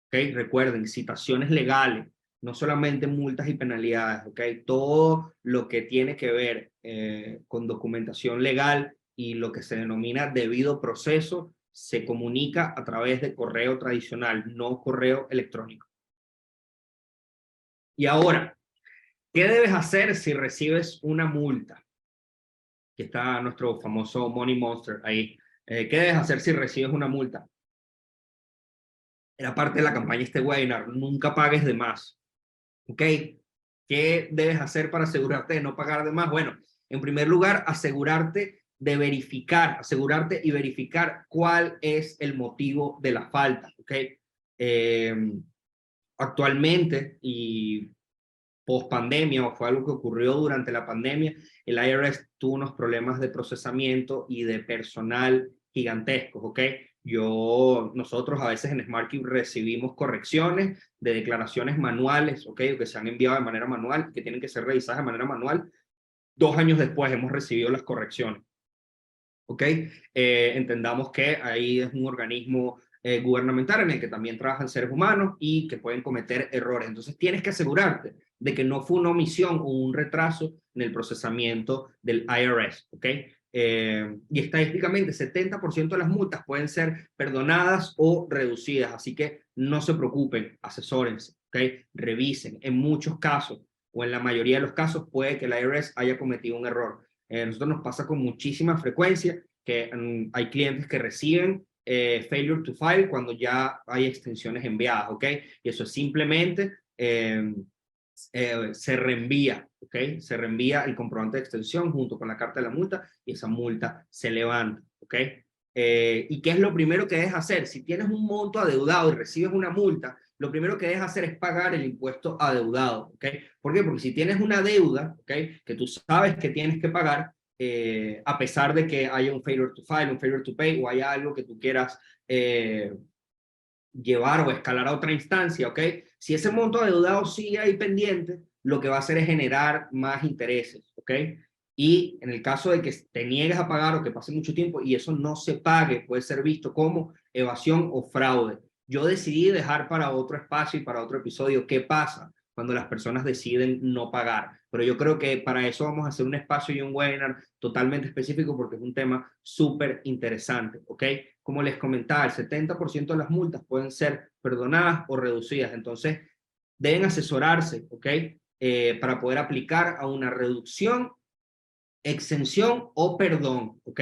¿ok? Recuerden, citaciones legales, no solamente multas y penalidades, ¿ok? Todo lo que tiene que ver con documentación legal y lo que se denomina debido proceso se comunica a través de correo tradicional, no correo electrónico. Y ahora, ¿qué debes hacer si recibes una multa? Aquí está nuestro famoso Money Monster ahí. ¿Qué debes hacer si recibes una multa? Era parte de la campaña este webinar, nunca pagues de más. ¿Ok? ¿Qué debes hacer para asegurarte de no pagar de más? Bueno, en primer lugar, asegurarte y verificar cuál es el motivo de la falta, ¿ok? Actualmente, y post pandemia, o fue algo que ocurrió durante la pandemia, el IRS tuvo unos problemas de procesamiento y de personal gigantescos, ¿ok? Nosotros a veces en SmartKey recibimos correcciones de declaraciones manuales, ¿ok? Que se han enviado de manera manual, que tienen que ser revisadas de manera manual. 2 años después hemos recibido las correcciones, ¿ok? Entendamos que ahí es un organismo gubernamental en el que también trabajan seres humanos y que pueden cometer errores. Entonces tienes que asegurarte de que no fue una omisión o un retraso en el procesamiento del IRS, ¿ok? Y estadísticamente 70% de las multas pueden ser perdonadas o reducidas, así que no se preocupen, asesórense, ¿ok? Revisen. En muchos casos, o en la mayoría de los casos, puede que el IRS haya cometido un error. Nosotros nos pasa con muchísima frecuencia que hay clientes que reciben failure to file cuando ya hay extensiones enviadas, ¿ok? Y eso es simplemente se reenvía, ¿ok? Se reenvía el comprobante de extensión junto con la carta de la multa y esa multa se levanta, ¿ok? ¿Y qué es lo primero que debes hacer? Si tienes un monto adeudado y recibes una multa, lo primero que debes hacer es pagar el impuesto adeudado, ¿ok? ¿Por qué? Porque si tienes una deuda, ¿ok? Que tú sabes que tienes que pagar, a pesar de que haya un failure to file, un failure to pay, o haya algo que tú quieras llevar o escalar a otra instancia, ¿ok? Si ese monto adeudado sigue ahí pendiente, lo que va a hacer es generar más intereses, ¿ok? Y en el caso de que te niegues a pagar o que pase mucho tiempo y eso no se pague, puede ser visto como evasión o fraude. Yo decidí dejar para otro espacio y para otro episodio qué pasa cuando las personas deciden no pagar. Pero yo creo que para eso vamos a hacer un espacio y un webinar totalmente específico porque es un tema súper interesante, ¿ok? Como les comentaba, el 70% de las multas pueden ser perdonadas o reducidas. Entonces, deben asesorarse, ¿ok? Para poder aplicar a una reducción, exención o perdón, ¿ok?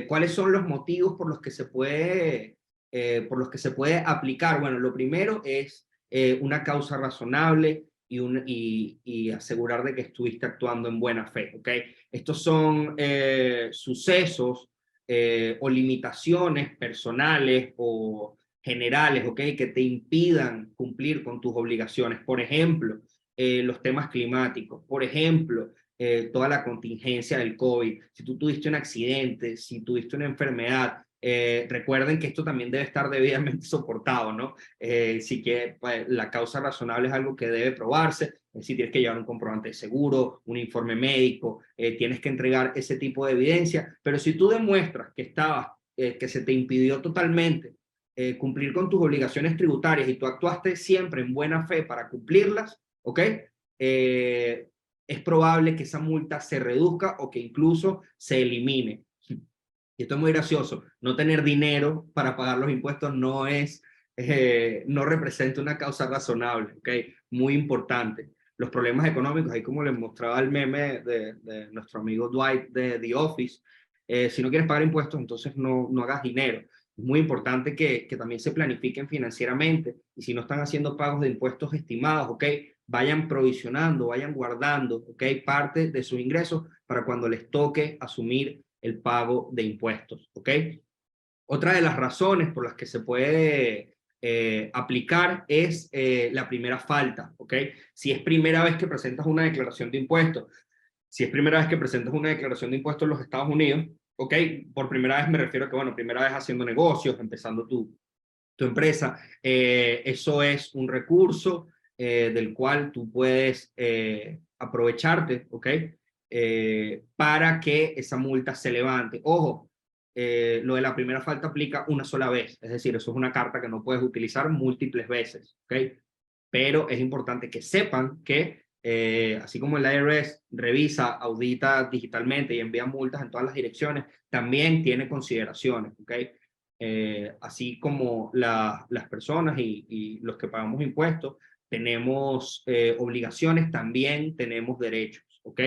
¿Cuáles son los motivos por los que se puede aplicar? Bueno, lo primero es una causa razonable y asegurar de que estuviste actuando en buena fe, ¿ok? Estos son sucesos o limitaciones personales o generales, ¿ok? Que te impidan cumplir con tus obligaciones. Por ejemplo, los temas climáticos. Por ejemplo, toda la contingencia del COVID, si tú tuviste un accidente, si tuviste una enfermedad, recuerden que esto también debe estar debidamente soportado, ¿no? Si que pues, la causa razonable es algo que debe probarse, si tienes que llevar un comprobante de seguro, un informe médico, tienes que entregar ese tipo de evidencia, pero si tú demuestras que que se te impidió totalmente cumplir con tus obligaciones tributarias y tú actuaste siempre en buena fe para cumplirlas, ¿ok? Es probable que esa multa se reduzca o que incluso se elimine. Y esto es muy gracioso. No tener dinero para pagar los impuestos no representa una causa razonable, ¿ok? Muy importante. Los problemas económicos, ahí como les mostraba el meme de nuestro amigo Dwight de The Office, si no quieres pagar impuestos, entonces no hagas dinero. Es muy importante que también se planifiquen financieramente y si no están haciendo pagos de impuestos estimados, ¿ok? Vayan provisionando, vayan guardando, ¿ok? Parte de sus ingresos para cuando les toque asumir el pago de impuestos, ¿ok? Otra de las razones por las que se puede aplicar es la primera falta, ¿ok? Si es primera vez que presentas una declaración de impuestos, si es primera vez que presentas una declaración de impuestos en los Estados Unidos, ¿ok? Por primera vez me refiero a que, bueno, primera vez haciendo negocios, empezando tu empresa, eso es un recurso del cual tú puedes aprovecharte, ¿ok? Para que esa multa se levante. Ojo, lo de la primera falta aplica una sola vez, es decir, eso es una carta que no puedes utilizar múltiples veces, ¿ok? Pero es importante que sepan que así como el IRS revisa, audita digitalmente y envía multas en todas las direcciones, también tiene consideraciones, ¿ok? Así como las personas y los que pagamos impuestos tenemos obligaciones, también tenemos derechos, ¿ok?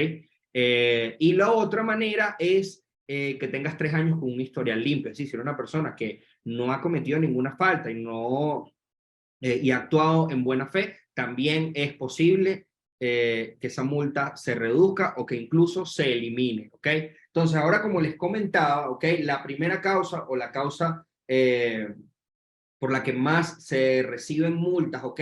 Y la otra manera es que tengas 3 años con un historial limpio, es decir, si eres una persona que no ha cometido ninguna falta y ha actuado en buena fe, también es posible que esa multa se reduzca o que incluso se elimine, ¿ok? Entonces, ahora como les comentaba, ¿ok? La primera causa o la causa por la que más se reciben multas, ¿ok?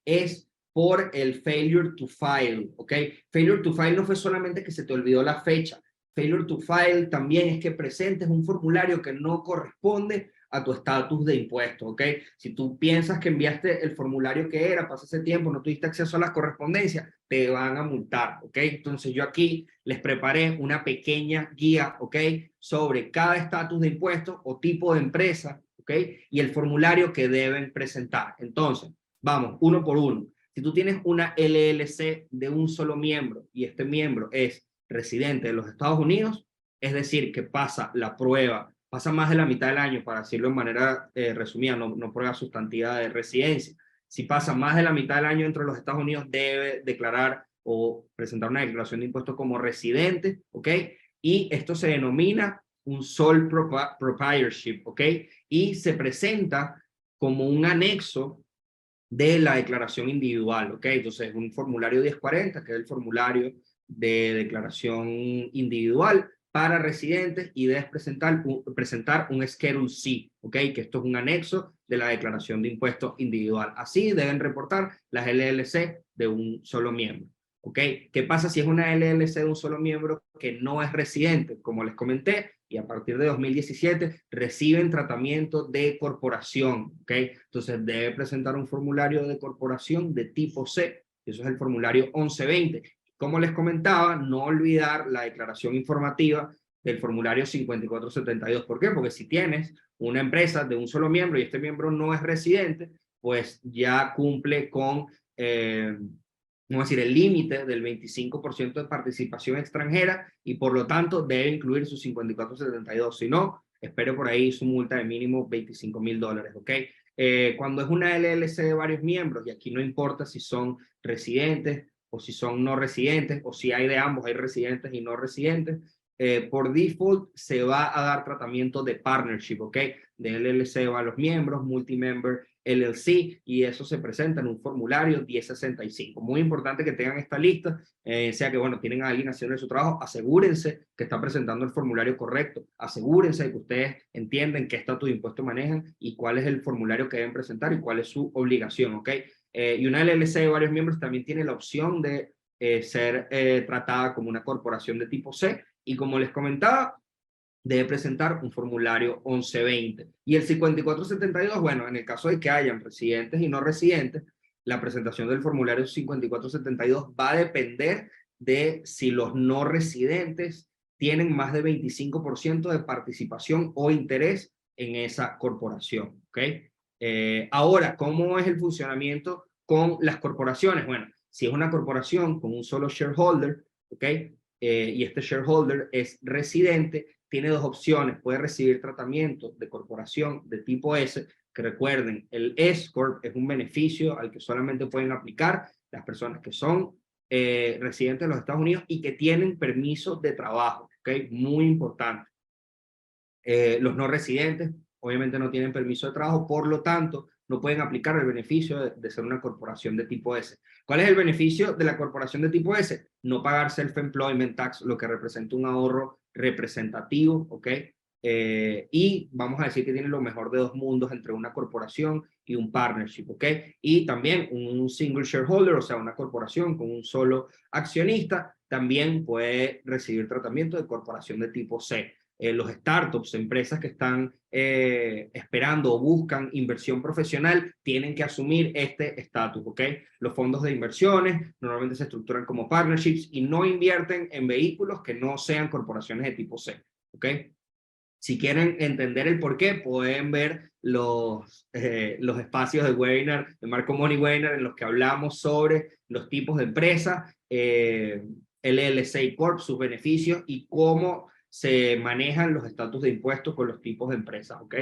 Es por el failure to file, ¿ok? Failure to file no fue solamente que se te olvidó la fecha. Failure to file también es que presentes un formulario que no corresponde a tu estatus de impuesto, ¿ok? Si tú piensas que enviaste el formulario que era, pasa ese tiempo, no tuviste acceso a las correspondencias, te van a multar, ¿ok? Entonces yo aquí les preparé una pequeña guía, ¿ok? Sobre cada estatus de impuesto o tipo de empresa, ¿ok? Y el formulario que deben presentar. Entonces, vamos, uno por uno. Si tú tienes una LLC de un solo miembro y este miembro es residente de los Estados Unidos, es decir, que pasa la prueba, pasa más de la mitad del año, para decirlo de manera resumida, no prueba sustantiva de residencia. Si pasa más de la mitad del año dentro de los Estados Unidos, debe declarar o presentar una declaración de impuestos como residente, ¿ok? Y esto se denomina un sole proprietorship, ¿ok? Y se presenta como un anexo de la declaración individual, ¿ok? Entonces, un formulario 1040, que es el formulario de declaración individual para residentes, y debes presentar un Schedule C, ¿ok? Que esto es un anexo de la declaración de impuestos individual. Así deben reportar las LLC de un solo miembro, ¿ok? ¿Qué pasa si es una LLC de un solo miembro que no es residente? Como les comenté, y a partir de 2017 reciben tratamiento de corporación, ¿ok? Entonces debe presentar un formulario de corporación de tipo C, eso es el formulario 1120. Como les comentaba, no olvidar la declaración informativa del formulario 5472. ¿Por qué? Porque si tienes una empresa de un solo miembro y este miembro no es residente, pues ya cumple con vamos a decir, el límite del 25% de participación extranjera y por lo tanto debe incluir sus 5472. Si no, espere por ahí su multa de mínimo $25,000, ¿ok? Cuando es una LLC de varios miembros, y aquí no importa si son residentes o si son no residentes, o si hay de ambos, hay residentes y no residentes, por default se va a dar tratamiento de partnership, ¿ok? De LLC va a los miembros, multimember LLC, y eso se presenta en un formulario 1065. Muy importante que tengan esta lista, sea que, bueno, tienen a alguien haciendo su trabajo, asegúrense que está presentando el formulario correcto, asegúrense de que ustedes entienden qué estatus de impuesto manejan y cuál es el formulario que deben presentar y cuál es su obligación, ¿ok? Y una LLC de varios miembros también tiene la opción de ser tratada como una corporación de tipo C, y como les comentaba, debe presentar un formulario 1120. Y el 5472, bueno, en el caso de que hayan residentes y no residentes, la presentación del formulario 5472 va a depender de si los no residentes tienen más de 25% de participación o interés en esa corporación, ¿ok? Ahora, ¿cómo es el funcionamiento con las corporaciones? Bueno, si es una corporación con un solo shareholder, ¿ok? Y este shareholder es residente, tiene dos opciones: puede recibir tratamiento de corporación de tipo S, que recuerden, el S-Corp es un beneficio al que solamente pueden aplicar las personas que son residentes de los Estados Unidos y que tienen permiso de trabajo, ¿ok? Muy importante. Los no residentes obviamente no tienen permiso de trabajo, por lo tanto no pueden aplicar el beneficio de ser una corporación de tipo S. ¿Cuál es el beneficio de la corporación de tipo S? No pagar self-employment tax, lo que representa un ahorro representativo, ¿ok? Y vamos a decir que tiene lo mejor de dos mundos entre una corporación y un partnership, ¿ok? Y también un single shareholder, o sea, una corporación con un solo accionista, también puede recibir tratamiento de corporación de tipo C. Los startups, empresas que están esperando o buscan inversión profesional, tienen que asumir este estatus, ¿ok? Los fondos de inversiones normalmente se estructuran como partnerships y no invierten en vehículos que no sean corporaciones de tipo C, ¿ok? Si quieren entender el por qué, pueden ver los espacios de webinar, de Marco Money Webinar, en los que hablamos sobre los tipos de empresas, LLC Corp, sus beneficios y cómo se manejan los estatus de impuestos con los tipos de empresas, ¿ok?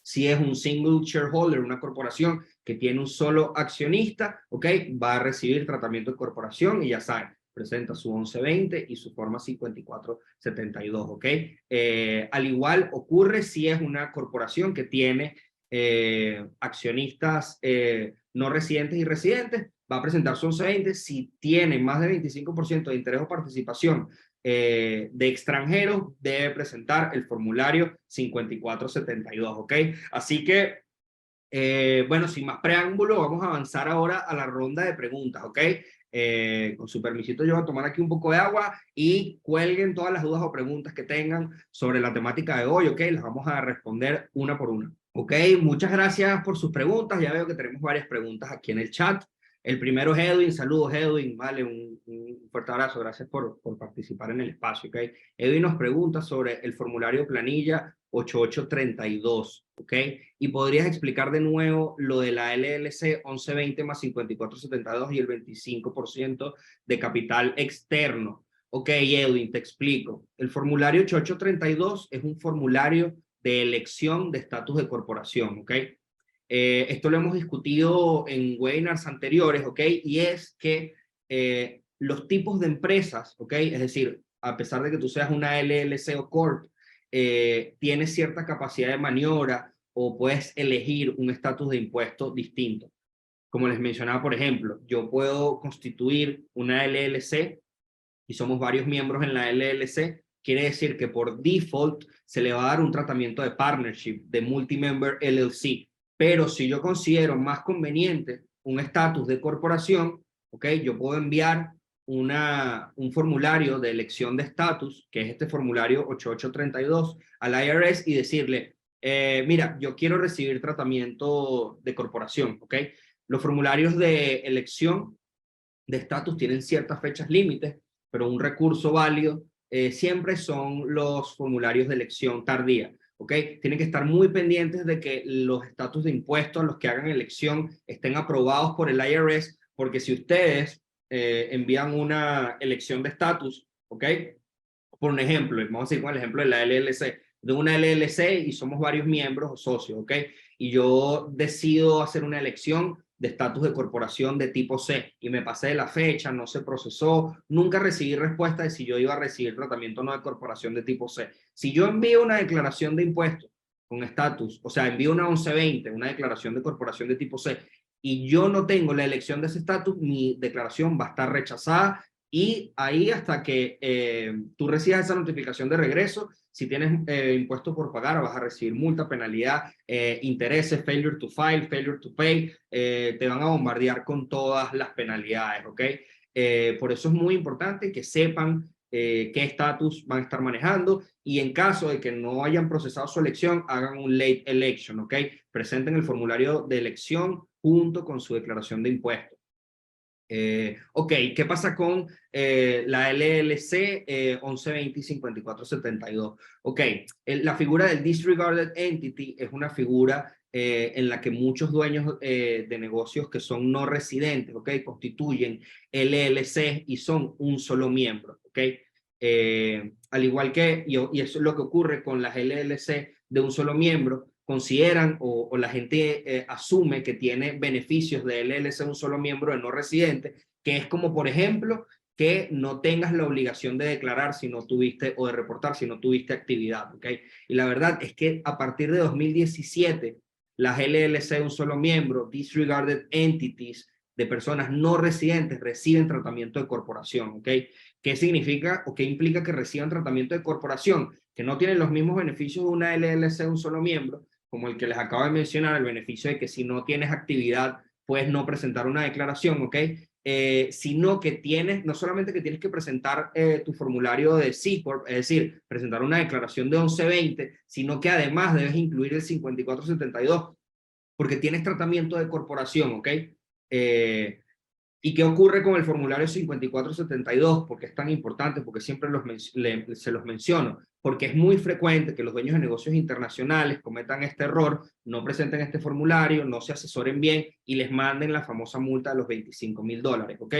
Si es un single shareholder, una corporación que tiene un solo accionista, ¿ok? Va a recibir tratamiento de corporación y ya saben, presenta su 1120 y su forma 5472, ¿ok? Al igual ocurre si es una corporación que tiene accionistas no residentes y residentes, va a presentar su 1120. Si tiene más de 25% de interés o participación de extranjeros debe presentar el formulario 5472, ¿ok? Así que, bueno, sin más preámbulo, vamos a avanzar ahora a la ronda de preguntas, ¿ok? Con su permisito yo voy a tomar aquí un poco de agua y cuelguen todas las dudas o preguntas que tengan sobre la temática de hoy, ¿ok? Las vamos a responder una por una. Ok, muchas gracias por sus preguntas. Ya veo que tenemos varias preguntas aquí en el chat. El primero es Edwin. Saludos, Edwin. Vale, un fuerte abrazo. Gracias por participar en el espacio. Ok, Edwin nos pregunta sobre el formulario planilla 8832. Ok, y podrías explicar de nuevo lo de la LLC 1120 más 5472 y el 25% de capital externo. Ok, Edwin, te explico. El formulario 8832 es un formulario de elección de estatus de corporación, ¿ok? Esto lo hemos discutido en webinars anteriores, ¿ok? Y es que los tipos de empresas, ¿ok? Es decir, a pesar de que tú seas una LLC o Corp, tienes cierta capacidad de maniobra o puedes elegir un estatus de impuesto distinto. Como les mencionaba, por ejemplo, yo puedo constituir una LLC y somos varios miembros en la LLC, quiere decir que por default se le va a dar un tratamiento de partnership, de multi-member LLC. Pero si yo considero más conveniente un estatus de corporación, ¿ok? Yo puedo enviar un formulario de elección de estatus, que es este formulario 8832, al IRS y decirle, mira, yo quiero recibir tratamiento de corporación, ¿ok? Los formularios de elección de estatus tienen ciertas fechas límites, pero un recurso válido siempre son los formularios de elección tardía. ¿Ok? Tienen que estar muy pendientes de que los estatus de impuestos a los que hagan elección estén aprobados por el IRS, porque si ustedes envían una elección de estatus, ¿ok? Por un ejemplo, vamos a decir con el ejemplo de la LLC, de una LLC y somos varios miembros o socios, ¿ok? Y yo decido hacer una elección de estatus de corporación de tipo C y me pasé de la fecha, no se procesó, nunca recibí respuesta de si yo iba a recibir tratamiento o no de corporación de tipo C. Si yo envío una declaración de impuestos con estatus, o sea, envío una 1120, una declaración de corporación de tipo C, y yo no tengo la elección de ese estatus, mi declaración va a estar rechazada y ahí hasta que tú recibas esa notificación de regreso, si tienes impuestos por pagar, vas a recibir multa, penalidad, intereses, failure to file, failure to pay, te van a bombardear con todas las penalidades, ¿ok? Por eso es muy importante que sepan qué estatus van a estar manejando y en caso de que no hayan procesado su elección, hagan un late election, ¿ok? Presenten el formulario de elección junto con su declaración de impuestos. Ok, ¿qué pasa con la LLC 1120 y 5472? Ok, la figura del disregarded entity es una figura en la que muchos dueños de negocios que son no residentes, ok, constituyen LLC y son un solo miembro, ok. Al igual que, y eso es lo que ocurre con las LLC de un solo miembro, consideran o la gente asume que tiene beneficios de LLC un solo miembro de no residente, que es como, por ejemplo, que no tengas la obligación de declarar si no tuviste o de reportar si no tuviste actividad, ¿ok? Y la verdad es que a partir de 2017, las LLC de un solo miembro, disregarded entities de personas no residentes, reciben tratamiento de corporación, ¿ok? ¿Qué significa o qué implica que reciban tratamiento de corporación? Que no tienen los mismos beneficios de una LLC de un solo miembro, como el que les acabo de mencionar, el beneficio de que si no tienes actividad, puedes no presentar una declaración, ¿ok? Sino que tienes, no solamente que tienes que presentar tu formulario de C Corp, es decir, presentar una declaración de 1120, sino que además debes incluir el 5472, porque tienes tratamiento de corporación, ¿ok? ¿Y qué ocurre con el formulario 5472? ¿Por qué es tan importante? Porque siempre se los menciono. Porque es muy frecuente que los dueños de negocios internacionales cometan este error, no presenten este formulario, no se asesoren bien y les manden la famosa multa de los $25,000, ¿ok?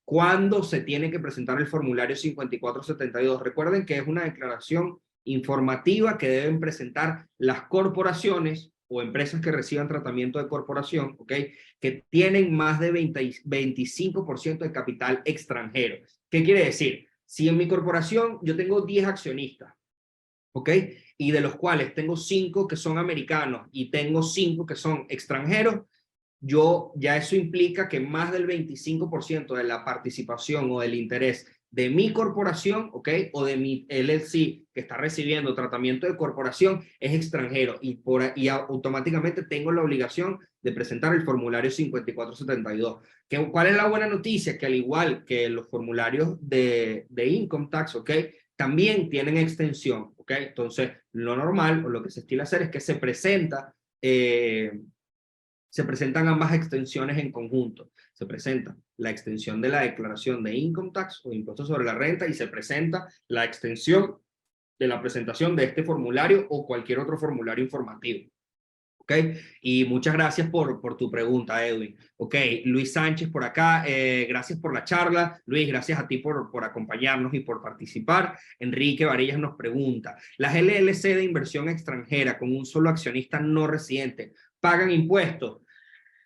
¿Cuándo se tiene que presentar el formulario 5472? Recuerden que es una declaración informativa que deben presentar las corporaciones o empresas que reciban tratamiento de corporación, ¿ok? Que tienen más de 25% de capital extranjero. ¿Qué quiere decir? Si en mi corporación yo tengo 10 accionistas, ¿ok? Y de los cuales tengo 5 que son americanos y tengo 5 que son extranjeros, ya eso implica que más del 25% de la participación o del interés de mi corporación, ¿ok? O de mi LLC que está recibiendo tratamiento de corporación es extranjero y automáticamente tengo la obligación de presentar el formulario 5472. ¿Cuál es la buena noticia? Que al igual que los formularios de Income Tax, ¿ok? También tienen extensión, ¿ok? Entonces, lo normal o lo que se estila hacer es que se presentan ambas extensiones en conjunto. Se presenta la extensión de la declaración de Income Tax o impuestos sobre la renta y se presenta la extensión de la presentación de este formulario o cualquier otro formulario informativo. ¿Ok? Y muchas gracias por tu pregunta, Edwin. Ok, Luis Sánchez por acá, gracias por la charla. Luis, gracias a ti por acompañarnos y por participar. Enrique Varillas nos pregunta, ¿las LLC de inversión extranjera con un solo accionista no residente pagan impuestos?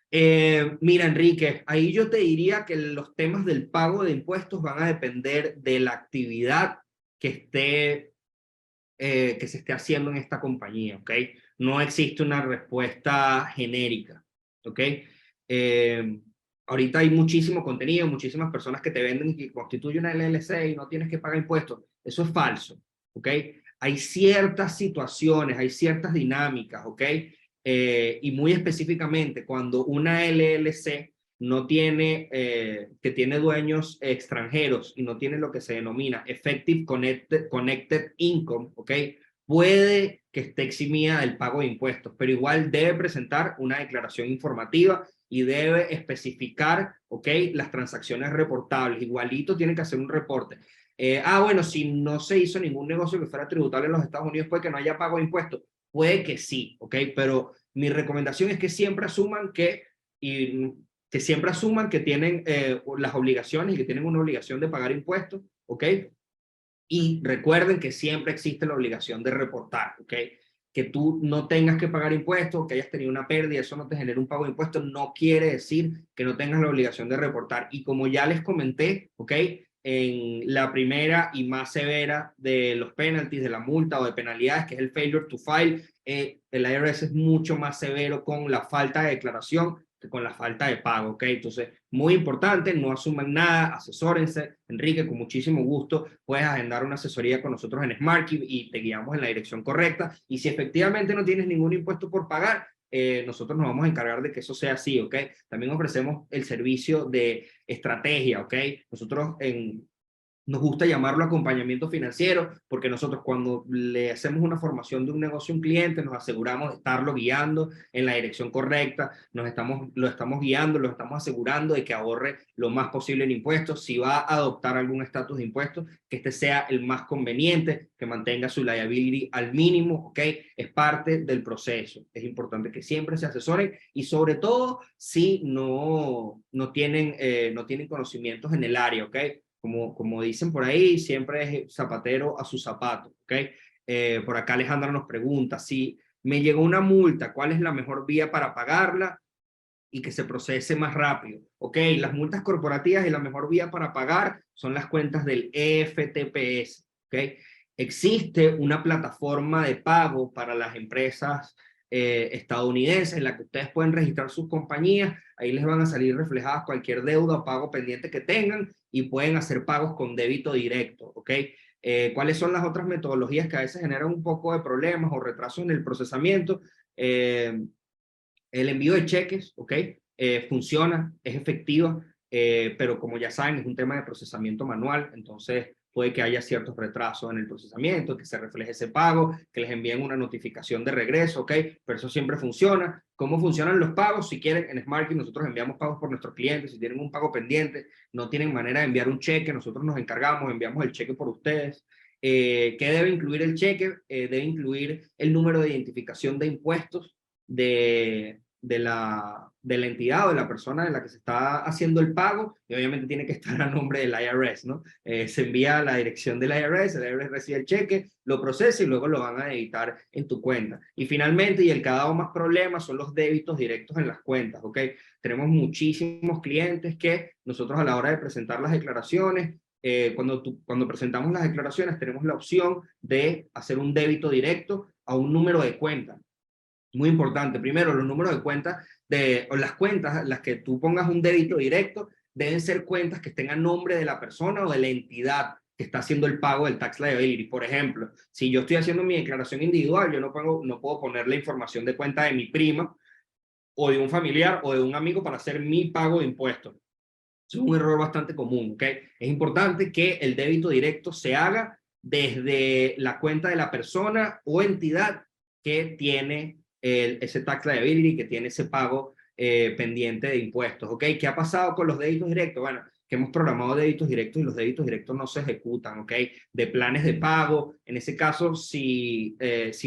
Mira, Enrique, ahí yo te diría que los temas del pago de impuestos van a depender de la actividad que se esté haciendo en esta compañía, ¿ok? No existe una respuesta genérica, ¿ok? Eh, Ahorita hay muchísimo contenido, muchísimas personas que te venden que constituye una LLC y no tienes que pagar impuestos. Eso es falso, ¿ok? Hay ciertas situaciones, hay ciertas dinámicas, ¿ok? Y muy específicamente, cuando una LLC no tiene, que tiene dueños extranjeros y no tiene lo que se denomina Effective Connected Income, ¿ok? Puede que esté eximida del pago de impuestos, pero igual debe presentar una declaración informativa y debe especificar, ¿ok? Las transacciones reportables. Igualito tiene que hacer un reporte. Bueno, si no se hizo ningún negocio que fuera tributable en los Estados Unidos, puede que no haya pago de impuestos. Puede que sí, ¿ok? Pero mi recomendación es que siempre asuman que siempre asuman que tienen las obligaciones y que tienen una obligación de pagar impuestos, ¿ok? Y recuerden que siempre existe la obligación de reportar, ¿ok? Que tú no tengas que pagar impuestos, que hayas tenido una pérdida, eso no te genera un pago de impuestos, no quiere decir que no tengas la obligación de reportar. Y como ya les comenté, ¿ok? En la primera y más severa de los penalties, de la multa o de penalidades, que es el failure to file, el IRS es mucho más severo con la falta de declaración que con la falta de pago, ¿ok? Entonces, muy importante, no asuman nada, asesórense. Enrique, con muchísimo gusto, puedes agendar una asesoría con nosotros en SmartKey y te guiamos en la dirección correcta. Y si efectivamente no tienes ningún impuesto por pagar, nosotros nos vamos a encargar de que eso sea así, ¿ok? También ofrecemos el servicio de estrategia, ¿ok? Nos gusta llamarlo acompañamiento financiero porque nosotros cuando le hacemos una formación de un negocio a un cliente nos aseguramos de estarlo guiando en la dirección correcta, lo estamos guiando, lo estamos asegurando de que ahorre lo más posible en impuestos, si va a adoptar algún estatus de impuestos, que este sea el más conveniente, que mantenga su liability al mínimo, ¿ok? Es parte del proceso, es importante que siempre se asesoren y sobre todo si no tienen conocimientos en el área, ¿ok? Como dicen por ahí, siempre es zapatero a su zapato, ¿ok? Por acá Alejandra nos pregunta, si me llegó una multa, ¿cuál es la mejor vía para pagarla y que se procese más rápido? Ok, las multas corporativas y la mejor vía para pagar son las cuentas del EFTPS, ¿ok? Existe una plataforma de pago para las empresas estadounidenses en la que ustedes pueden registrar sus compañías, ahí les van a salir reflejadas cualquier deuda o pago pendiente que tengan y pueden hacer pagos con débito directo, ¿ok? ¿Cuáles son las otras metodologías que a veces generan un poco de problemas o retraso en el procesamiento? El envío de cheques, ¿ok? Funciona, es efectiva, pero como ya saben, es un tema de procesamiento manual, entonces puede que haya ciertos retrasos en el procesamiento, que se refleje ese pago, que les envíen una notificación de regreso, ¿ok? Pero eso siempre funciona. ¿Cómo funcionan los pagos? Si quieren, en SmartKey nosotros enviamos pagos por nuestros clientes, si tienen un pago pendiente, no tienen manera de enviar un cheque, nosotros nos encargamos, enviamos el cheque por ustedes. ¿Qué debe incluir el cheque? Debe incluir el número de identificación de impuestos de la entidad o de la persona de la que se está haciendo el pago, y obviamente tiene que estar a nombre del IRS, ¿no? Se envía a la dirección del IRS, el IRS recibe el cheque, lo procesa y luego lo van a debitar en tu cuenta. Y finalmente, y el que ha dado más problemas, son los débitos directos en las cuentas, ¿ok? Tenemos muchísimos clientes que nosotros a la hora de presentar las declaraciones, cuando presentamos las declaraciones, tenemos la opción de hacer un débito directo a un número de cuenta. Muy importante. Primero, los números de cuentas o las cuentas, las que tú pongas un débito directo, deben ser cuentas que estén a nombre de la persona o de la entidad que está haciendo el pago del tax liability. Por ejemplo, si yo estoy haciendo mi declaración individual, yo no puedo poner la información de cuenta de mi prima o de un familiar o de un amigo para hacer mi pago de impuestos. Es un error bastante común, ¿ok? Es importante que el débito directo se haga desde la cuenta de la persona o entidad que tiene ese tax liability, que tiene ese pago pendiente de impuestos, ¿ok? ¿Qué ha pasado con los débitos directos? Bueno, que hemos programado débitos directos y los débitos directos no se ejecutan, ¿ok? De planes de pago, en ese caso, si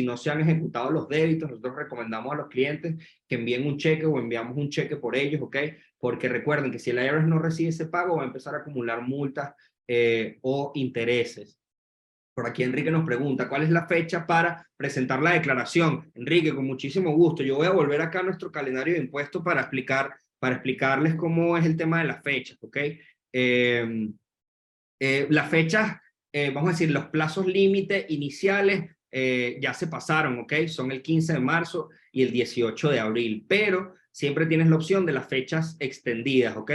no se han ejecutado los débitos, nosotros recomendamos a los clientes que envíen un cheque o enviamos un cheque por ellos, ¿ok? Porque recuerden que si el IRS no recibe ese pago, va a empezar a acumular multas o intereses. Por aquí Enrique nos pregunta, ¿cuál es la fecha para presentar la declaración? Enrique, con muchísimo gusto. Yo voy a volver acá a nuestro calendario de impuestos para explicarles cómo es el tema de las fechas, ¿ok? Las fechas, vamos a decir, los plazos límite iniciales ya se pasaron, ¿ok? Son el 15 de marzo y el 18 de abril, pero siempre tienes la opción de las fechas extendidas, ¿ok?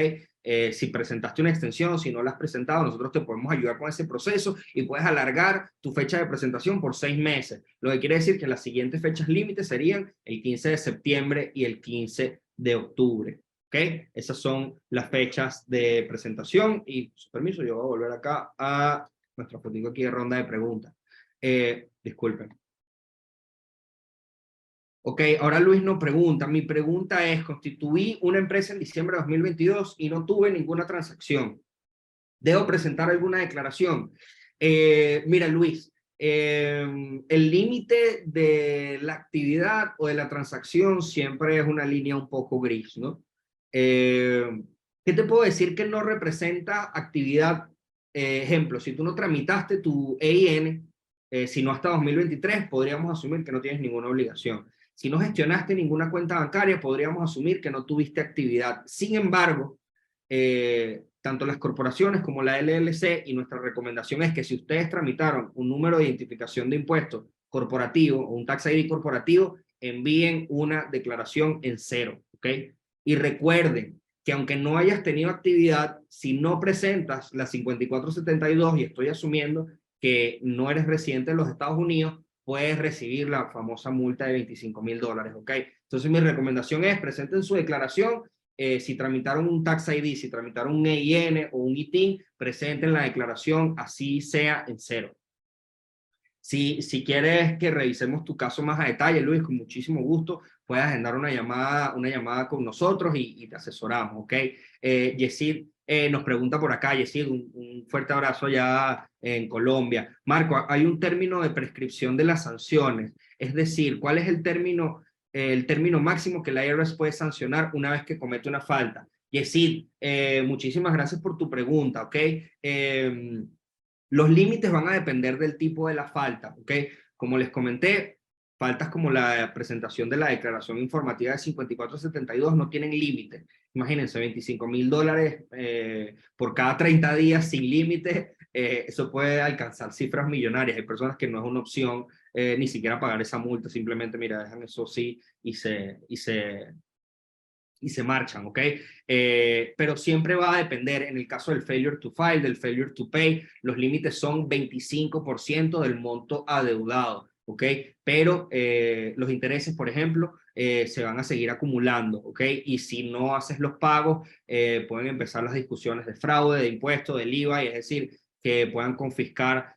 Si presentaste una extensión, si no la has presentado, nosotros te podemos ayudar con ese proceso y puedes alargar tu fecha de presentación por 6 meses, lo que quiere decir que las siguientes fechas límite serían el 15 de septiembre y el 15 de octubre. ¿Ok? Esas son las fechas de presentación y, su permiso, yo voy a volver acá a nuestra fotico aquí de ronda de preguntas. Disculpen. Ok, ahora Luis nos pregunta, mi pregunta es, constituí una empresa en diciembre de 2022 y no tuve ninguna transacción. ¿Debo presentar alguna declaración? Mira, Luis, el límite de la actividad o de la transacción siempre es una línea un poco gris, ¿no? ¿Qué te puedo decir que no representa actividad? Ejemplo, si tú no tramitaste tu EIN, si no hasta 2023, podríamos asumir que no tienes ninguna obligación. Si no gestionaste ninguna cuenta bancaria, podríamos asumir que no tuviste actividad. Sin embargo, tanto las corporaciones como la LLC, y nuestra recomendación es que si ustedes tramitaron un número de identificación de impuestos corporativo o un tax ID corporativo, envíen una declaración en cero, ¿ok? Y recuerden que aunque no hayas tenido actividad, si no presentas la 5472, y estoy asumiendo que no eres residente de los Estados Unidos, puedes recibir la famosa multa de $25,000, ¿ok? Entonces mi recomendación es presenten su declaración. Si tramitaron un Tax ID, si tramitaron un EIN o un ITIN, presenten la declaración, así sea en cero. Si quieres que revisemos tu caso más a detalle, Luis, con muchísimo gusto, puedes agendar una llamada con nosotros y te asesoramos, ¿ok? Yesid nos pregunta por acá, Yesid, un fuerte abrazo allá en Colombia. Marco, hay un término de prescripción de las sanciones, es decir, ¿cuál es el término máximo que la IRS puede sancionar una vez que comete una falta? Yesid, muchísimas gracias por tu pregunta, ¿ok? Los límites van a depender del tipo de la falta, ¿ok? Como les comenté, faltas como la presentación de la declaración informativa de 5472 no tienen límite. Imagínense, $25,000 por cada 30 días sin límite, eso puede alcanzar cifras millonarias. Hay personas que no es una opción ni siquiera pagar esa multa, simplemente, mira, dejan eso sí y se marchan, ¿ok? Pero siempre va a depender, en el caso del failure to file, del failure to pay, los límites son 25% del monto adeudado, ¿ok? Pero los intereses, por ejemplo, se van a seguir acumulando, ¿ok? Y si no haces los pagos, pueden empezar las discusiones de fraude, de impuestos, del IVA, y es decir, que puedan confiscar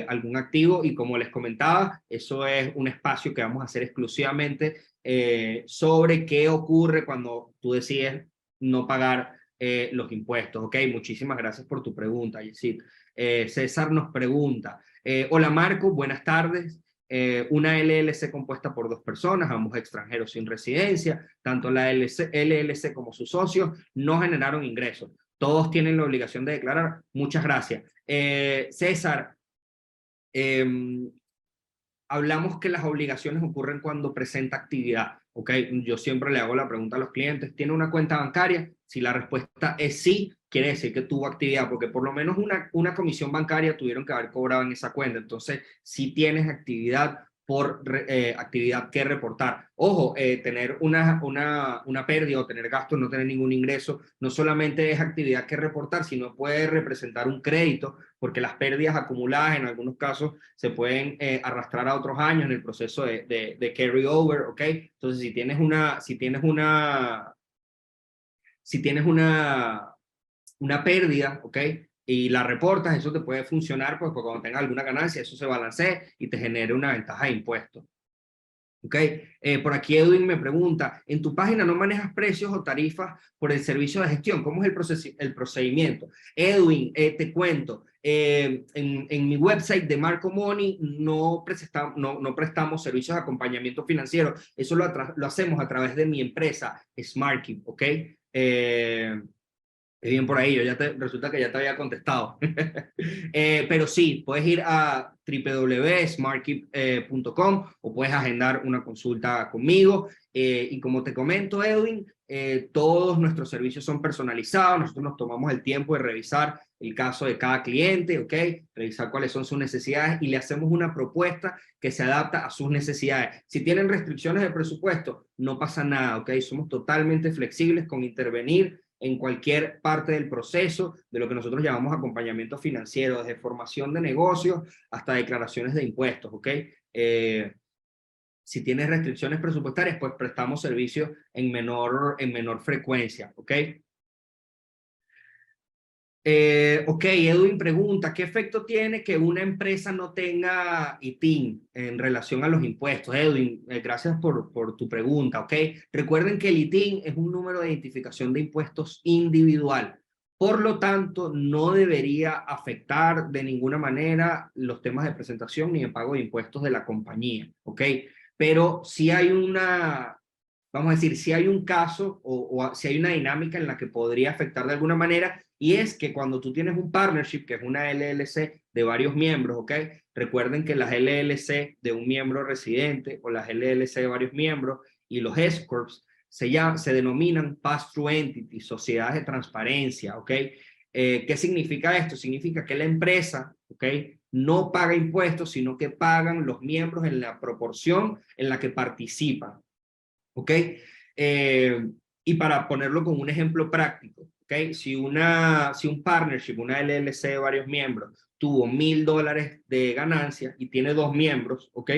algún activo, y como les comentaba, eso es un espacio que vamos a hacer exclusivamente sobre qué ocurre cuando tú decides no pagar los impuestos. Ok, muchísimas gracias por tu pregunta, Yesid. César nos pregunta, hola Marco, buenas tardes. Una LLC compuesta por 2 personas, ambos extranjeros sin residencia, tanto la LLC como sus socios no generaron ingresos. Todos tienen la obligación de declarar. Muchas gracias. César, hablamos que las obligaciones ocurren cuando presenta actividad, ¿ok? Yo siempre le hago la pregunta a los clientes, ¿tiene una cuenta bancaria? Si la respuesta es sí, quiere decir que tuvo actividad, porque por lo menos una comisión bancaria tuvieron que haber cobrado en esa cuenta. Entonces, si tienes actividad, por actividad que reportar. Ojo, tener una pérdida o tener gastos, no tener ningún ingreso, no solamente es actividad que reportar, sino puede representar un crédito, porque las pérdidas acumuladas en algunos casos se pueden arrastrar a otros años en el proceso de carry over, ¿ok? Entonces, si tienes una pérdida, ¿ok? Y la reportas, eso te puede funcionar, pues, porque cuando tengas alguna ganancia, eso se balancea y te genere una ventaja de impuestos. ¿Ok? Por aquí Edwin me pregunta, ¿en tu página no manejas precios o tarifas por el servicio de gestión? ¿Cómo es el procedimiento? Edwin, te cuento, en mi website de Marco Money no prestamos servicios de acompañamiento financiero, eso lo hacemos a través de mi empresa, SmartKeep, ¿ok? Bien por ahí, resulta que ya te había contestado. Pero sí, puedes ir a www.smartkeep.com o puedes agendar una consulta conmigo. Y como te comento, Edwin, todos nuestros servicios son personalizados. Nosotros nos tomamos el tiempo de revisar el caso de cada cliente, ¿ok? Revisar cuáles son sus necesidades y le hacemos una propuesta que se adapta a sus necesidades. Si tienen restricciones de presupuesto, no pasa nada, ¿ok? Somos totalmente flexibles con intervenir en cualquier parte del proceso de lo que nosotros llamamos acompañamiento financiero, desde formación de negocios hasta declaraciones de impuestos, ¿ok? Si tienes restricciones presupuestarias, pues prestamos servicios en menor frecuencia, ¿ok? Ok, Edwin pregunta, ¿qué efecto tiene que una empresa no tenga ITIN en relación a los impuestos? Edwin, gracias por tu pregunta, ¿ok? Recuerden que el ITIN es un número de identificación de impuestos individual. Por lo tanto, no debería afectar de ninguna manera los temas de presentación ni de pago de impuestos de la compañía, ¿ok? Pero si hay vamos a decir, si hay un caso o si hay una dinámica en la que podría afectar de alguna manera, y es que cuando tú tienes un partnership, que es una LLC de varios miembros, ¿ok? Recuerden que las LLC de un miembro residente o las LLC de varios miembros y los S-Corps se denominan pass-through entities, sociedades de transparencia, ¿ok? ¿Qué significa esto? Significa que la empresa, ¿ok? No paga impuestos, sino que pagan los miembros en la proporción en la que participan. ¿Ok? Y para ponerlo con un ejemplo práctico, ¿ok? Si un partnership, una LLC de varios miembros, tuvo $1,000 de ganancia y tiene 2 miembros, ¿ok?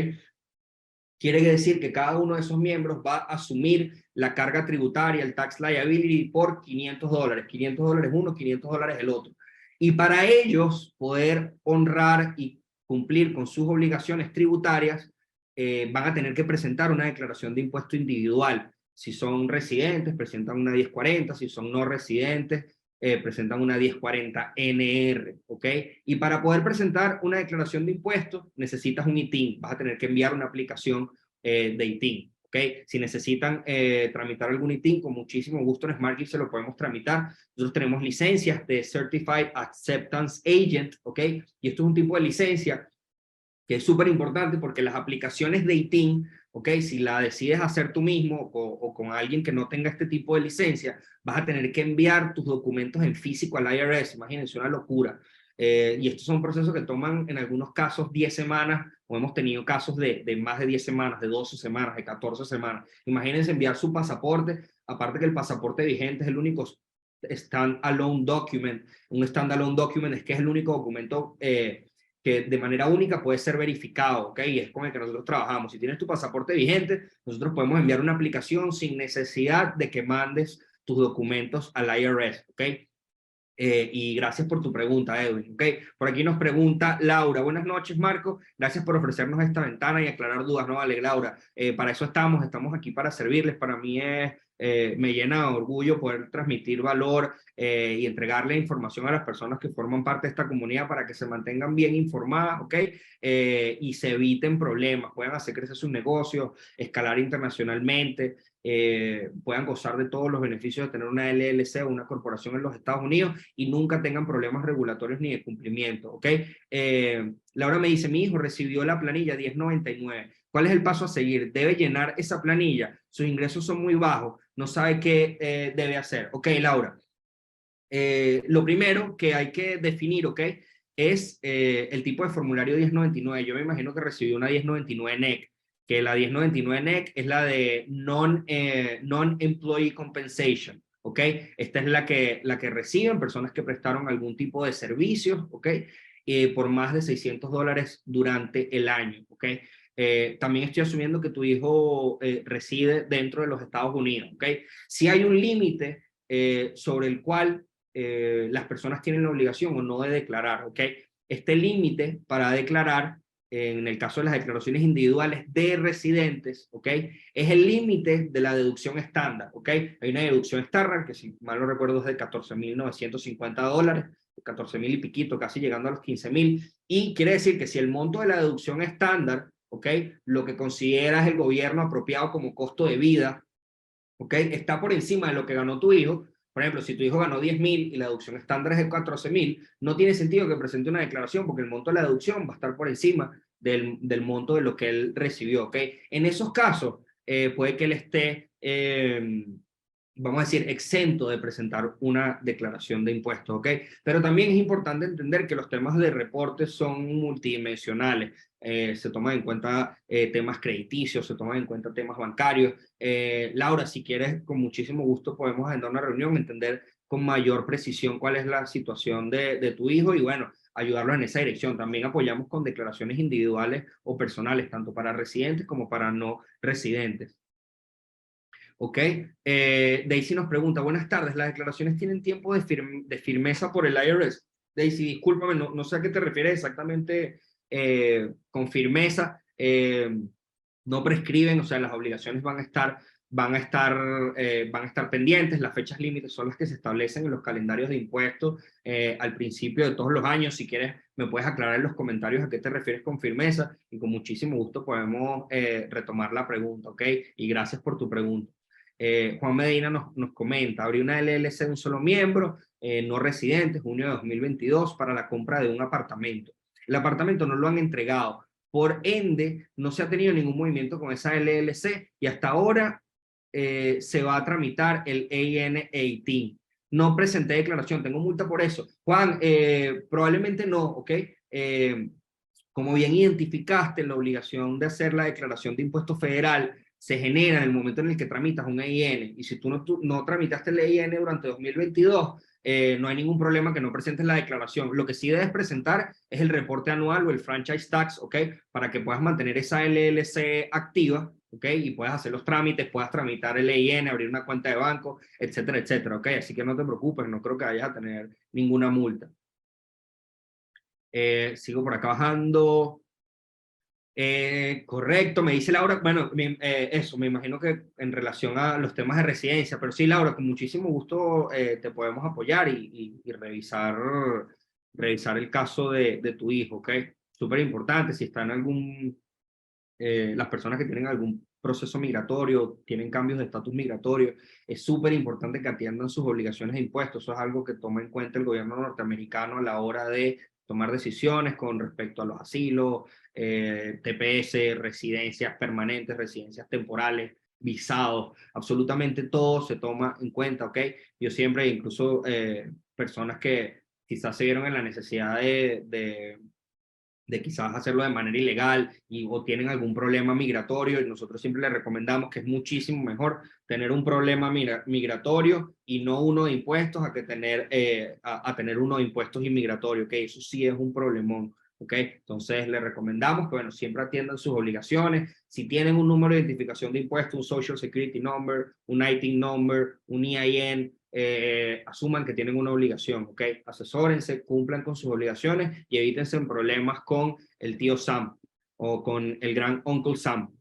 Quiere decir que cada uno de esos miembros va a asumir la carga tributaria, el tax liability, por $500. $500 uno, $500 el otro. Y para ellos poder honrar y cumplir con sus obligaciones tributarias, van a tener que presentar una declaración de impuesto individual. Si son residentes, presentan una 1040, si son no residentes, presentan una 1040 NR, ¿ok? Y para poder presentar una declaración de impuestos, necesitas un ITIN. Vas a tener que enviar una aplicación de ITIN, ¿ok? Si necesitan tramitar algún ITIN, con muchísimo gusto en SmartKeep se lo podemos tramitar. Nosotros tenemos licencias de Certified Acceptance Agent, ¿ok? Y esto es un tipo de licencia que es súper importante porque las aplicaciones de ITIN, ¿ok? Si la decides hacer tú mismo o con alguien que no tenga este tipo de licencia, vas a tener que enviar tus documentos en físico al IRS. Imagínense, una locura. Y estos son procesos que toman en algunos casos 10 semanas, o hemos tenido casos de más de 10 semanas, de 12 semanas, de 14 semanas. Imagínense enviar su pasaporte, aparte que el pasaporte vigente es el único standalone document. Un standalone document es que es el único documento que de manera única puede ser verificado, ¿ok? Y es con el que nosotros trabajamos. Si tienes tu pasaporte vigente, nosotros podemos enviar una aplicación sin necesidad de que mandes tus documentos al IRS, ¿ok? Y gracias por tu pregunta, Edwin, ¿ok? Por aquí nos pregunta Laura. Buenas noches, Marco. Gracias por ofrecernos esta ventana y aclarar dudas. No vale, Laura. Para eso estamos aquí para servirles. Para mí me llena de orgullo poder transmitir valor y entregarle información a las personas que forman parte de esta comunidad para que se mantengan bien informadas, ¿ok? Y se eviten problemas, puedan hacer crecer sus negocios, escalar internacionalmente, puedan gozar de todos los beneficios de tener una LLC o una corporación en los Estados Unidos y nunca tengan problemas regulatorios ni de cumplimiento, ¿ok? Laura me dice, mi hijo recibió la planilla 1099. ¿Cuál es el paso a seguir? Debe llenar esa planilla. Sus ingresos son muy bajos. No sabe qué debe hacer. Ok, Laura. Lo primero que hay que definir, ¿ok? es el tipo de formulario 1099. Yo me imagino que recibió una 1099 NEC, que la 1099 NEC es la de Non-Employee Compensation, ¿ok? Esta es la que reciben personas que prestaron algún tipo de servicios, ¿ok? Por más de $600 durante el año, ¿ok? También estoy asumiendo que tu hijo reside dentro de los Estados Unidos, ¿ok? Si hay un límite sobre el cual las personas tienen la obligación o no de declarar, ¿ok? Este límite para declarar, en el caso de las declaraciones individuales de residentes, ¿ok? Es el límite de la deducción estándar, ¿ok? Hay una deducción estándar que, si mal no recuerdo, es de $14,950, 14,000 y piquito, casi llegando a los 15,000, y quiere decir que si el monto de la deducción estándar, ¿ok? Lo que consideras el gobierno apropiado como costo de vida, ¿ok? Está por encima de lo que ganó tu hijo. Por ejemplo, si tu hijo ganó 10,000 y la deducción estándar es de 14,000, no tiene sentido que presente una declaración porque el monto de la deducción va a estar por encima del monto de lo que él recibió, ¿ok? En esos casos, puede que él esté, vamos a decir, exento de presentar una declaración de impuestos, ¿ok? Pero también es importante entender que los temas de reporte son multidimensionales. Se toman en cuenta temas crediticios, se toman en cuenta temas bancarios. Laura, si quieres, con muchísimo gusto podemos agendar una reunión, entender con mayor precisión cuál es la situación de tu hijo y, bueno, ayudarlo en esa dirección. También apoyamos con declaraciones individuales o personales, tanto para residentes como para no residentes. ¿Ok? Daisy nos pregunta, buenas tardes, ¿las declaraciones tienen tiempo de firmeza por el IRS? Daisy, discúlpame, no sé a qué te refieres exactamente con firmeza. No prescriben, o sea, las obligaciones van a estar pendientes. Las fechas límites son las que se establecen en los calendarios de impuestos al principio de todos los años. Si quieres, me puedes aclarar en los comentarios a qué te refieres con firmeza y con muchísimo gusto podemos retomar la pregunta, ¿ok? Y gracias por tu pregunta. Juan Medina nos comenta, abrí una LLC de un solo miembro, no residente, junio de 2022, para la compra de un apartamento. El apartamento no lo han entregado, por ende, no se ha tenido ningún movimiento con esa LLC y hasta ahora se va a tramitar el AN-18. No presenté declaración, tengo multa por eso. Juan, probablemente no, ¿ok? Como bien identificaste, la obligación de hacer la declaración de impuesto federal se genera en el momento en el que tramitas un EIN, y si tú no tramitaste el EIN durante 2022, no hay ningún problema que no presentes la declaración. Lo que sí debes presentar es el reporte anual o el franchise tax, ¿ok? Para que puedas mantener esa LLC activa, ¿ok? Y puedas hacer los trámites, puedas tramitar el EIN, abrir una cuenta de banco, etcétera, etcétera, ¿ok? Así que no te preocupes, no creo que vayas a tener ninguna multa. Sigo por acá bajando. Correcto, me dice Laura, bueno, eso, me imagino que en relación a los temas de residencia, pero sí, Laura, con muchísimo gusto te podemos apoyar y revisar el caso de tu hijo, ¿ok? Súper importante, si está en las personas que tienen algún proceso migratorio, tienen cambios de estatus migratorio, es súper importante que atiendan sus obligaciones de impuestos. Eso es algo que toma en cuenta el gobierno norteamericano a la hora de tomar decisiones con respecto a los asilos, TPS, residencias permanentes, residencias temporales, visados, absolutamente todo se toma en cuenta, ¿ok? Yo siempre, incluso personas que quizás se vieron en la necesidad de quizás hacerlo de manera ilegal o tienen algún problema migratorio, y nosotros siempre les recomendamos que es muchísimo mejor tener un problema migratorio y no uno de impuestos a que tener uno de impuestos inmigratorios, que eso sí es un problemón. ¿Ok? Entonces les recomendamos que, bueno, siempre atiendan sus obligaciones. Si tienen un número de identificación de impuestos, un Social Security Number, un ITIN Number, un EIN, asuman que tienen una obligación, ¿ok? Asesórense, cumplan con sus obligaciones y evítense problemas con el tío Sam o con el gran Uncle Sam.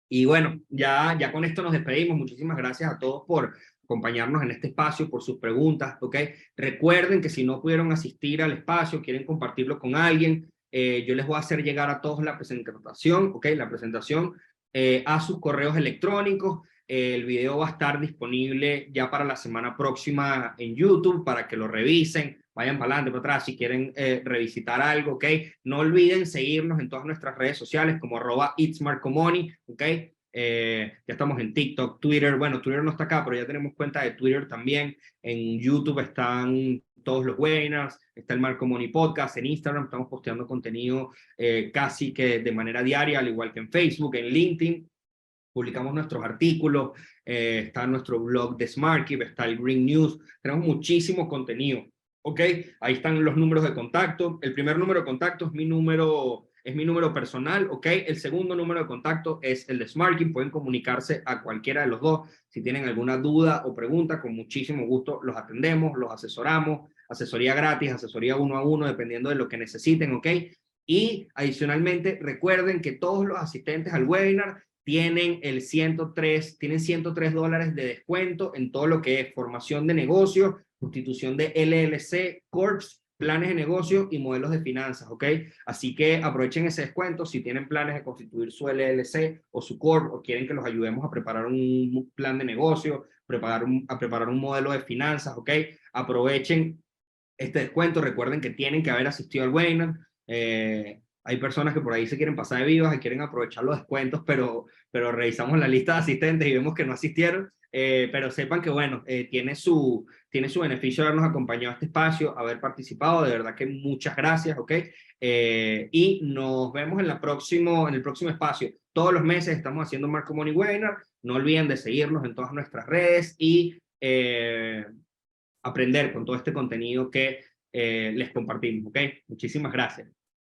Y bueno, ya con esto nos despedimos. Muchísimas gracias a todos por acompañarnos en este espacio, por sus preguntas, ¿ok? Recuerden que si no pudieron asistir al espacio, quieren compartirlo con alguien, yo les voy a hacer llegar a todos la presentación, ¿ok? La presentación a sus correos electrónicos. El video va a estar disponible ya para la semana próxima en YouTube para que lo revisen. Vayan para adelante, para atrás, si quieren revisitar algo, ¿ok? No olviden seguirnos en todas nuestras redes sociales como @itsmarcomoni, ¿ok? Ya estamos en TikTok, Twitter. Bueno, Twitter no está acá, pero ya tenemos cuenta de Twitter también. En YouTube están todos los webinars, está el Marco Money Podcast en Instagram, estamos posteando contenido casi que de manera diaria, al igual que en Facebook, en LinkedIn. Publicamos nuestros artículos, está nuestro blog de SmartKeep, está el Green News, tenemos muchísimo contenido, ¿ok? Ahí están los números de contacto. El primer número de contacto es mi número personal, ¿ok? El segundo número de contacto es el de SmartKeep, pueden comunicarse a cualquiera de los dos. Si tienen alguna duda o pregunta, con muchísimo gusto los atendemos, los asesoramos, asesoría gratis, asesoría 1 a 1, dependiendo de lo que necesiten, ¿ok? Y adicionalmente, recuerden que todos los asistentes al webinar tienen $103 de descuento en todo lo que es formación de negocio, constitución de LLC, Corps, planes de negocio y modelos de finanzas, ¿ok? Así que aprovechen ese descuento si tienen planes de constituir su LLC o su Corp o quieren que los ayudemos a preparar un plan de negocio, a preparar un modelo de finanzas, ¿ok? Aprovechen este descuento, recuerden que tienen que haber asistido al webinar. Hay personas que por ahí se quieren pasar de vivas y quieren aprovechar los descuentos, pero revisamos la lista de asistentes y vemos que no asistieron. Pero sepan que, bueno, tiene su beneficio habernos acompañado a este espacio, haber participado. De verdad que muchas gracias, ¿ok? Y nos vemos en el próximo espacio. Todos los meses estamos haciendo Marco Money Webinar. No olviden de seguirnos en todas nuestras redes y aprender con todo este contenido que les compartimos, ¿ok? Muchísimas gracias.